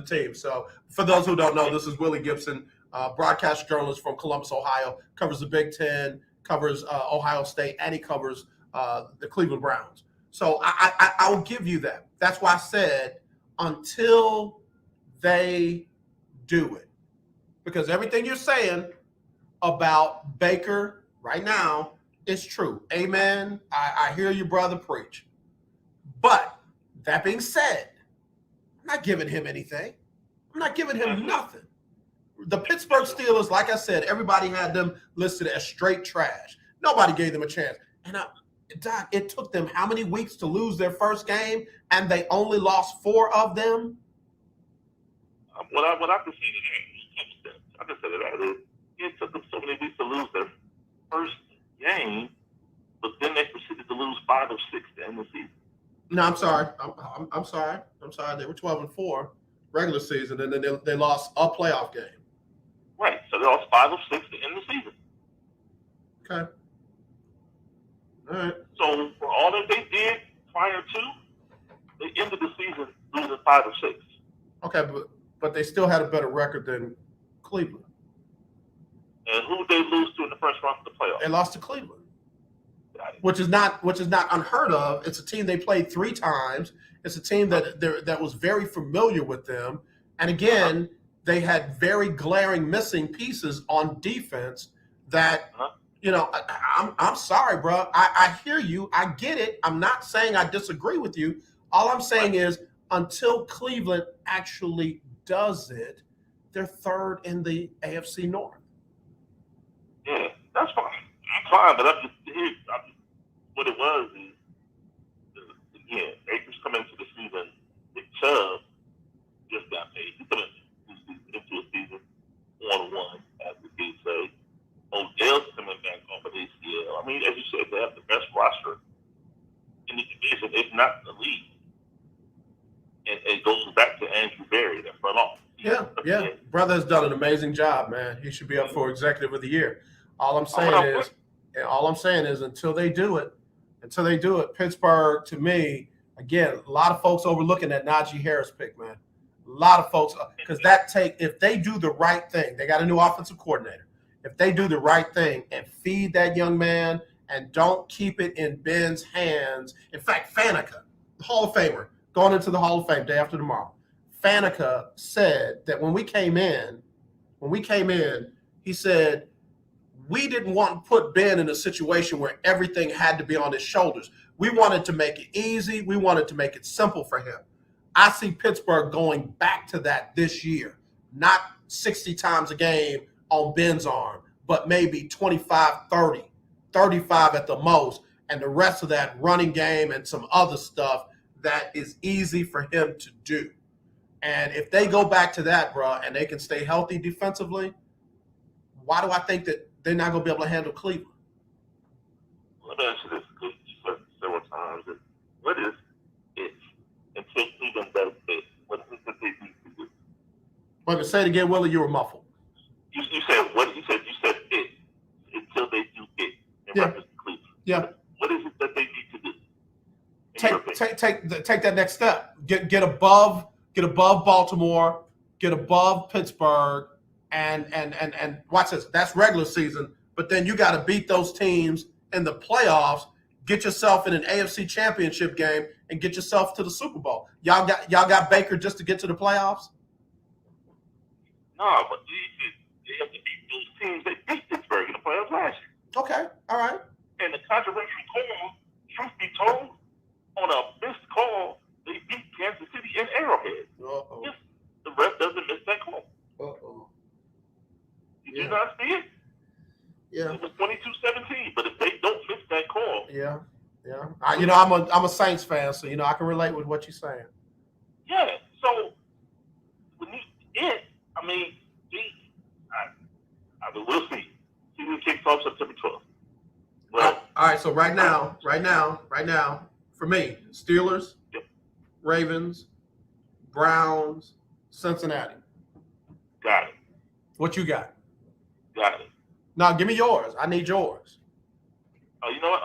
team. So for those who don't know, this is Willie Gibson, broadcast journalist from Columbus, Ohio, covers the Big Ten, covers Ohio State, and he covers the Cleveland Browns. So I will give you that. That's why I said until they do it. Because everything you're saying about Baker right now is true. Amen. I hear you, brother, preach. But that being said, I'm not giving him anything. I'm not giving him nothing. The Pittsburgh Steelers, like I said, everybody had them listed as straight trash. Nobody gave them a chance. And Doc, it took them how many weeks to lose their first game, and they only lost 4 of them? What I can say that it took them so many weeks to lose their first game, but then they proceeded to lose 5 or 6 to end the season. No, I'm sorry. I'm sorry. They were 12-4 regular season, and then they lost a playoff game. Right. So they lost 5 or 6 to end the season. Okay. All right. So for all that they did prior to, they ended the season losing 5 or 6. Okay, but they still had a better record than Cleveland. And who did they lose to in the first round of the playoffs? They lost to Cleveland. Which is not unheard of. It's a team they played 3 times. It's a team that was very familiar with them. And again, they had very glaring missing pieces on defense that, I'm sorry, bro. I hear you. I get it. I'm not saying I disagree with you. All I'm saying is until Cleveland actually does it, they're 3rd in the AFC North. Yeah, that's fine. That's fine, but what it was is, again, Akers coming into the season, Nick Chubb just got paid. He coming into a season 1-1, as the kids say. Odell's coming back off of ACL. I mean, as you said, they have the best roster in the division, if not in the league. And it goes back to Andrew Berry, that front office. Yeah. Brother has done an amazing job, man. He should be up for Executive of the Year. All I'm saying is until they do it, Pittsburgh, to me, again, a lot of folks overlooking that Najee Harris pick, man. A lot of folks, because if they do the right thing, they got a new offensive coordinator. If they do the right thing and feed that young man and don't keep it in Ben's hands. In fact, Faneca, the Hall of Famer, going into the Hall of Fame day after tomorrow, Faneca said that when we came in, when we came in, he said, we didn't want to put Ben in a situation where everything had to be on his shoulders. We wanted to make it easy. We wanted to make it simple for him. I see Pittsburgh going back to that this year, not 60 times a game on Ben's arm, but maybe 25, 30, 35 at the most, and the rest of that running game and some other stuff that is easy for him to do. And if they go back to that, bro, and they can stay healthy defensively, why do I think that they're not going to be able to handle Cleveland? Let me ask you this, because you said several times, what is it until Cleveland does this? What is it that they need to do? Wait, say it again, Willie, you were muffled. You said what? You said it until they do it in reference to Cleveland. Yeah. What is it that they need to do? Take that next step. Get above Baltimore, get above Pittsburgh, and watch this. That's regular season, but then you got to beat those teams in the playoffs. Get yourself in an AFC Championship game and get yourself to the Super Bowl. Y'all got Baker just to get to the playoffs? No, but they have to beat those teams that beat Pittsburgh in the playoffs last year. Okay, all right. And the controversial call, truth be told, on a missed call, they beat Kansas City in Arrowhead. Uh-oh. If the ref doesn't miss that call. Uh-oh. Did you not see it? Yeah. It was 22-17, but if they don't miss that call. Yeah. I'm a Saints fan, so I can relate with what you're saying. Yeah. So we'll see. Season kicks off September 12th. Well, all right. So right now, for me, Steelers, Ravens, Browns, Cincinnati. Got it. What you got? Got it. Now, give me yours. I need yours. Oh, you know what?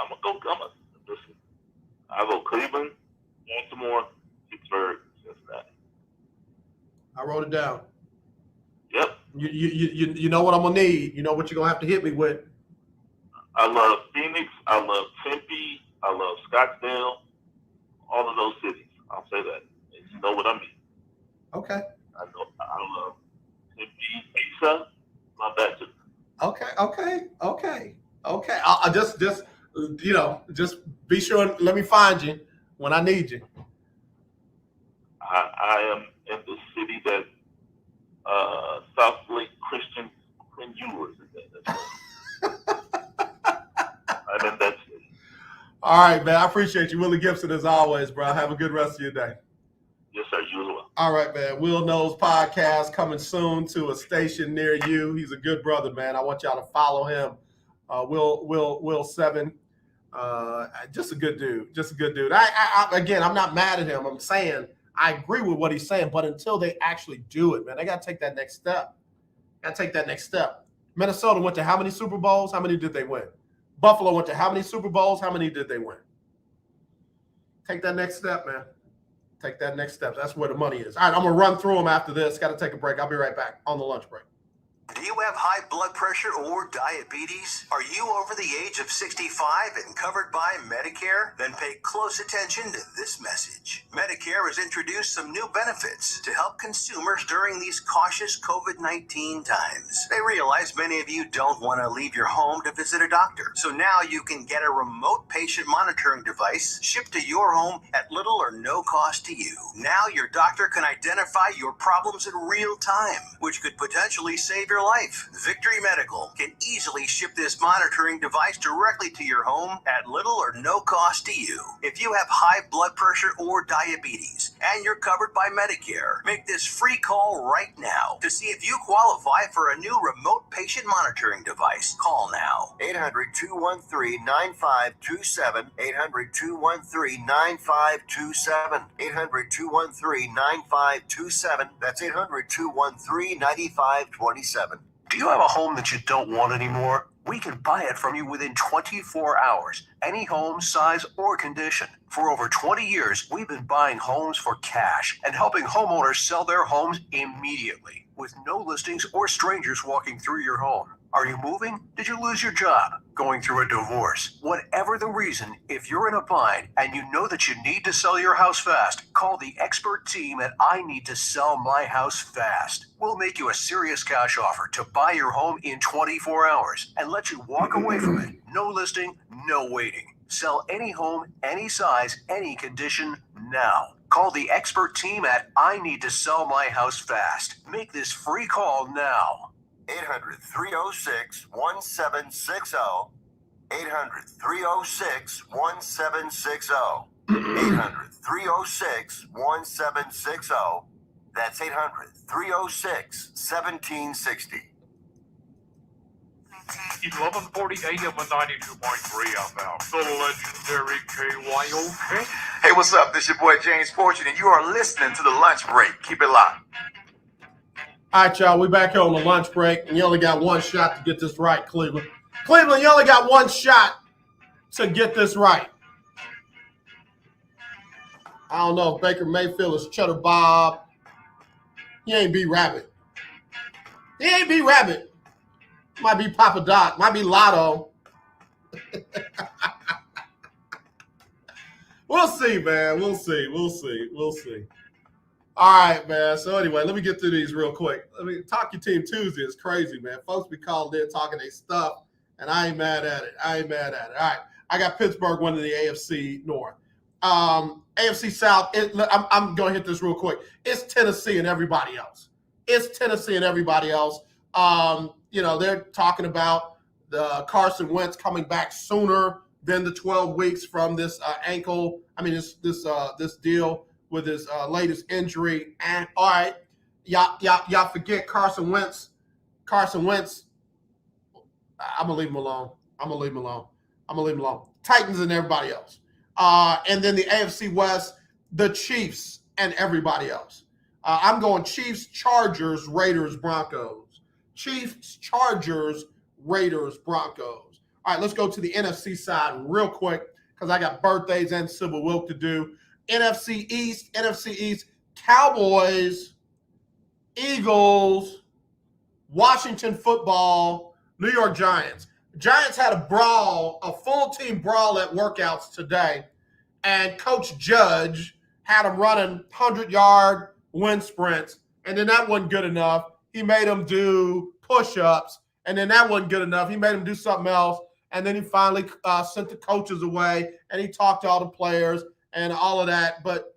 Listen. I'll go Cleveland, Baltimore, Pittsburgh, Cincinnati. I wrote it down. Yep. You know what I'm gonna need. You know what you're gonna have to hit me with. I love Phoenix. I love Tempe. I love Scottsdale. All of those cities. I'll say that. And you know what I mean. Okay. I love Tempe, Mesa. Love that too. Okay. I'll just be sure and let me find you when I need you. I am in the city that South Lake Christian Quinn-Ewers is in. I'm in that city. All right, man. I appreciate you. Willie Gibson, as always, bro. Have a good rest of your day. Yes, sir. You as well. All right, man. Will Knows podcast coming soon to a station near you. He's a good brother, man. I want y'all to follow him. Will 7. Just a good dude. Again, I'm not mad at him. I'm saying I agree with what he's saying, but until they actually do it, man, they got to take that next step. Minnesota went to how many Super Bowls? How many did they win? Buffalo went to how many Super Bowls? How many did they win? Take that next step, man. Take that next step. That's where the money is. All right, I'm going to run through them after this. Got to take a break. I'll be right back on the lunch break. Do you have high blood pressure or diabetes? Are you over the age of 65 and covered by Medicare? Then pay close attention to this message. Medicare has introduced some new benefits to help consumers during these cautious COVID-19 times. They realize many of you don't want to leave your home to visit a doctor. So now you can get a remote patient monitoring device shipped to your home at little or no cost to you. Now your doctor can identify your problems in real time, which could potentially save your life. Victory Medical can easily ship this monitoring device directly to your home at little or no cost to you. If you have high blood pressure or diabetes and you're covered by Medicare, make this free call right now to see if you qualify for a new remote patient monitoring device. Call now. 800-213-9527. 800-213-9527. 800-213-9527. That's 800-213-9527. Do you have a home that you don't want anymore? We can buy it from you within 24 hours, any home, size, or condition. For over 20 years, we've been buying homes for cash and helping homeowners sell their homes immediately. with no listings or strangers walking through your home. Are you moving? Did you lose your job? Going through a divorce? Whatever the reason, if you're in a bind and you know that you need to sell your house fast, call the expert team at I Need to Sell My House Fast. We'll make you a serious cash offer to buy your home in 24 hours and let you walk away from it. No listing, no waiting. Sell any home, any size, any condition now. Call the expert team at I Need to Sell My House Fast. Make this free call now. 800-306-1760. 800-306-1760. 800-306-1760. That's 800-306-1760. 1140 AM and 92.3 FM. The legendary KYOK. Hey, what's up? This your boy James Fortune, and you are listening to The Lunch Break. Keep it locked. All right, y'all, we back here on the lunch break, and you only got one shot to get this right, Cleveland. Cleveland, you only got one shot to get this right. I don't know if Baker Mayfield is Cheddar Bob. He ain't B-Rabbit. He ain't B-Rabbit. Might be Papa Doc. Might be Lotto. We'll see, man. We'll see. All right, man. So anyway, let me get through these real quick. Talk Your Team Tuesday is crazy, man. Folks be calling in talking their stuff, and I ain't mad at it. All right, I got Pittsburgh winning the AFC North. AFC South, I'm going to hit this real quick. It's Tennessee and everybody else. They're talking about the Carson Wentz coming back sooner than the 12 weeks from this ankle. I mean, this deal with his latest injury. And all right, y'all forget Carson Wentz. I'm gonna leave him alone. Titans and everybody else. And then the AFC West, the Chiefs and everybody else. I'm going Chiefs, Chargers, Raiders, Broncos. Chiefs, Chargers, Raiders, Broncos. All right, let's go to the NFC side real quick because I got birthdays and Civil Wilk to do. NFC East, Cowboys, Eagles, Washington Football, New York Giants. Giants had a full team brawl at workouts today, and Coach Judge had them running 100-yard wind sprints, and then that wasn't good enough. He made them do push-ups, and then that wasn't good enough. He made them do something else, and then he finally sent the coaches away, and he talked to all the players and all of that. But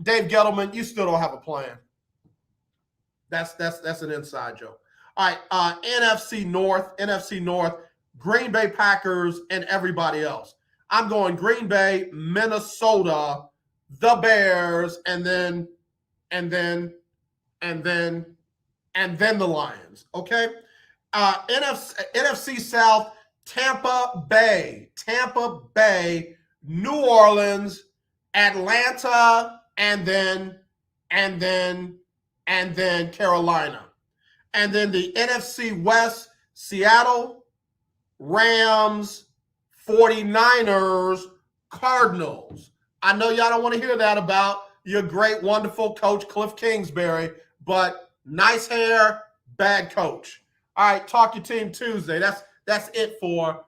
Dave Gettleman, you still don't have a plan. That's an inside joke. All right, NFC North, Green Bay Packers and everybody else. I'm going Green Bay, Minnesota, the Bears, and then the Lions. Okay. NFC South, Tampa Bay, New Orleans, Atlanta, and then Carolina. And then the NFC West, Seattle, Rams, 49ers, Cardinals. I know y'all don't want to hear that about your great, wonderful coach, Cliff Kingsbury, but nice hair, bad coach. All right, Talk Your Team Tuesday. That's it for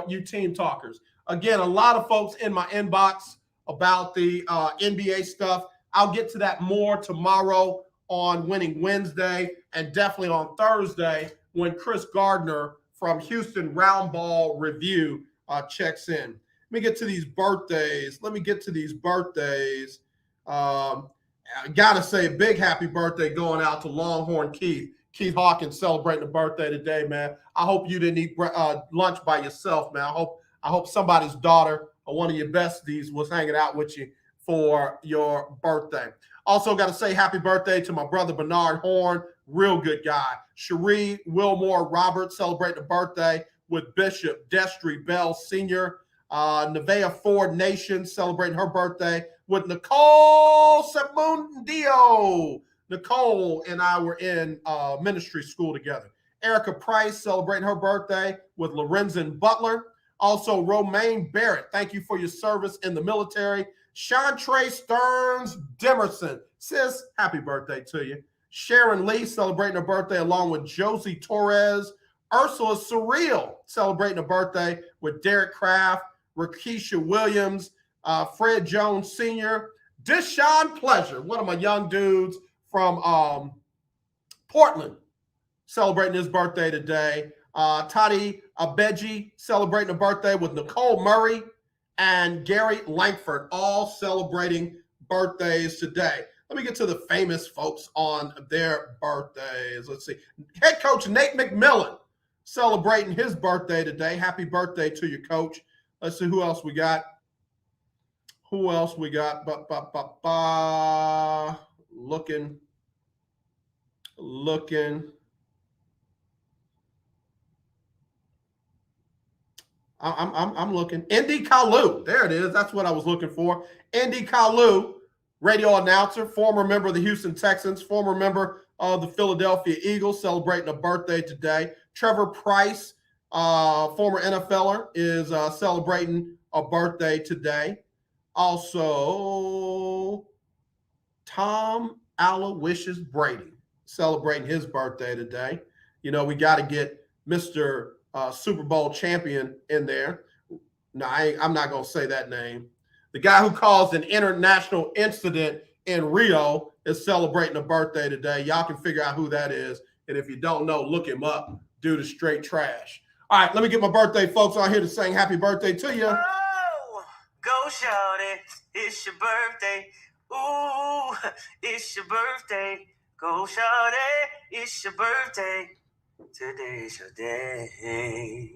you team talkers. Again, a lot of folks in my inbox about the NBA stuff. I'll get to that more tomorrow on Winning Wednesday, and definitely on Thursday when Chris Gardner from Houston Roundball Review checks in. Let me get to these birthdays. I got to say a big happy birthday going out to Longhorn Keith Hawkins, celebrating a birthday today, man. I hope you didn't eat lunch by yourself, man. I hope somebody's daughter or one of your besties was hanging out with you for your birthday. Also got to say happy birthday to my brother Bernard Horn, real good guy. Cherie Wilmore Roberts celebrating a birthday with Bishop Destry Bell Sr. Nevaeh Ford Nation celebrating her birthday with Nicole Sabundio. Nicole and I were in ministry school together. Erica Price celebrating her birthday with Lorenzen Butler. Also, Romaine Barrett, thank you for your service in the military. Chantre Stearns Demerson. Sis, happy birthday to you. Sharon Lee celebrating her birthday along with Josie Torres. Ursula Surreal celebrating a birthday with Derek Kraft, Rakesha Williams, Fred Jones Sr., Deshaun Pleasure, one of my young dudes from Portland, celebrating his birthday today. Toddy Abeji celebrating a birthday with Nicole Murray and Gary Langford, all celebrating birthdays today. Let me get to the famous folks on their birthdays. Let's see. Head coach Nate McMillan celebrating his birthday today. Happy birthday to you, coach. Let's see who else we got. Looking. I'm looking. Indy Kalu. There it is. That's what I was looking for. Indy Kalu, radio announcer, former member of the Houston Texans, former member of the Philadelphia Eagles, celebrating a birthday today. Trevor Price, former NFLer, is celebrating a birthday today. Also, Tom Aloysius Brady celebrating his birthday today. You know, we got to get Mr. Super Bowl champion in there. No, I'm not going to say that name. The guy who caused an international incident in Rio is celebrating a birthday today. Y'all can figure out who that is. And if you don't know, look him up. Dude is straight trash. All right, let me get my birthday folks on here to sing happy birthday to you. Oh, go shout it. It's your birthday. Ooh, it's your birthday. Go shout it. It's your birthday. Today's your day.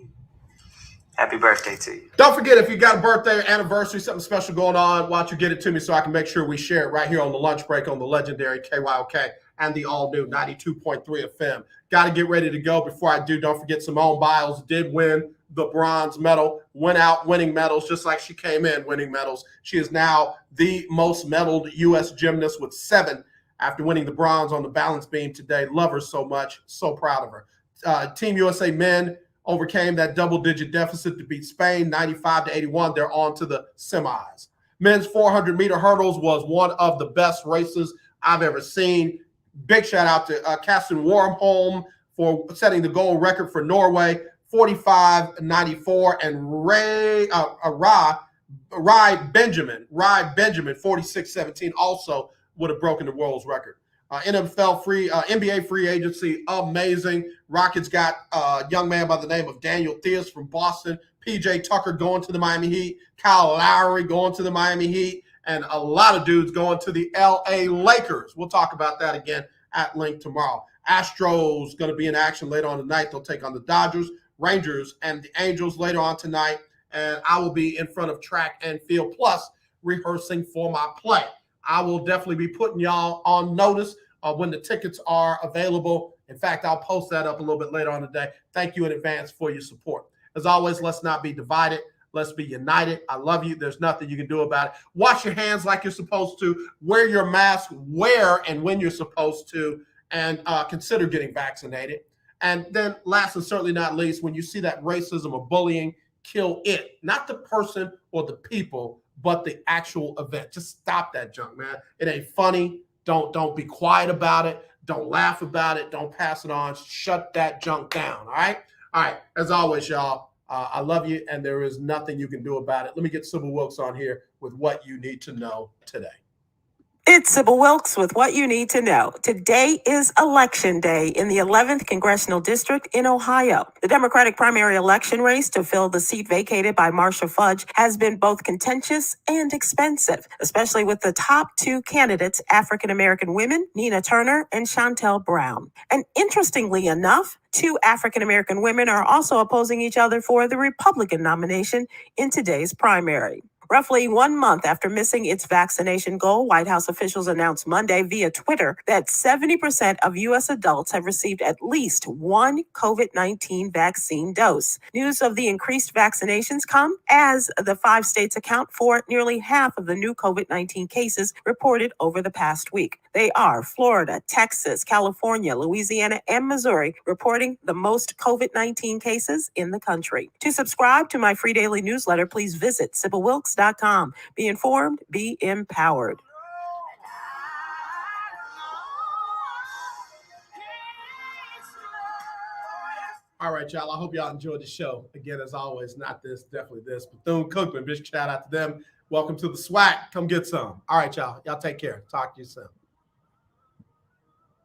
Happy birthday to you. Don't forget, if you got a birthday or anniversary, something special going on, why don't you get it to me so I can make sure we share it right here on the lunch break on the legendary KYOK and the all-new 92.3 FM. Got to get ready to go. Before I do, don't forget Simone Biles did win the bronze medal, went out winning medals just like she came in winning medals. She is now the most medaled U.S. gymnast with 7 after winning the bronze on the balance beam today. Love her so much. So proud of her. Team USA men overcame that double-digit deficit to beat Spain, 95-81. They're on to the semis. Men's 400-meter hurdles was one of the best races I've ever seen. Big shout-out to Karsten Warholm for setting the gold record for Norway, 45.94, and Rai Benjamin, 46.17, also would have broken the world's record. NBA free agency, amazing. Rockets got a young man by the name of Daniel Theus from Boston. PJ Tucker going to the Miami Heat. Kyle Lowry going to the Miami Heat. And a lot of dudes going to the LA Lakers. We'll talk about that again at length tomorrow. Astros going to be in action later on tonight. They'll take on the Dodgers, Rangers, and the Angels later on tonight. And I will be in front of Track and Field Plus rehearsing for my play. I will definitely be putting y'all on notice when the tickets are available. In fact, I'll post that up a little bit later on today. Thank you in advance for your support. As always, let's not be divided. Let's be united. I love you. There's nothing you can do about it. Wash your hands like you're supposed to. Wear your mask where and when you're supposed to. And consider getting vaccinated. And then last and certainly not least, when you see that racism or bullying, kill it. Not the person or the people, but the actual event. Just stop that junk, man. It ain't funny. Don't be quiet about it. Don't laugh about it. Don't pass it on. Shut that junk down, all right? All right, as always, y'all, I love you, and there is nothing you can do about it. Let me get Sybil Wilkes on here with what you need to know today. It's Sybil Wilkes with what you need to know. Today is Election Day in the 11th Congressional District in Ohio. The Democratic primary election race to fill the seat vacated by Marcia Fudge has been both contentious and expensive, especially with the top 2 candidates, African-American women, Nina Turner and Shontel Brown. And interestingly enough, 2 African-American women are also opposing each other for the Republican nomination in today's primary. Roughly 1 month after missing its vaccination goal, White House officials announced Monday via Twitter that 70% of U.S. adults have received at least 1 COVID-19 vaccine dose. News of the increased vaccinations come as the 5 states account for nearly half of the new COVID-19 cases reported over the past week. They are Florida, Texas, California, Louisiana, and Missouri, reporting the most COVID-19 cases in the country. To subscribe to my free daily newsletter, please visit SybilWilkes.com. BethelHealth.com. Be informed, be empowered. All right, y'all. I hope y'all enjoyed the show. Again, as always, not this, definitely this. Bethune-Cookman, big shout out to them. Welcome to the SWAC. Come get some. All right, y'all. Y'all take care. Talk to you soon.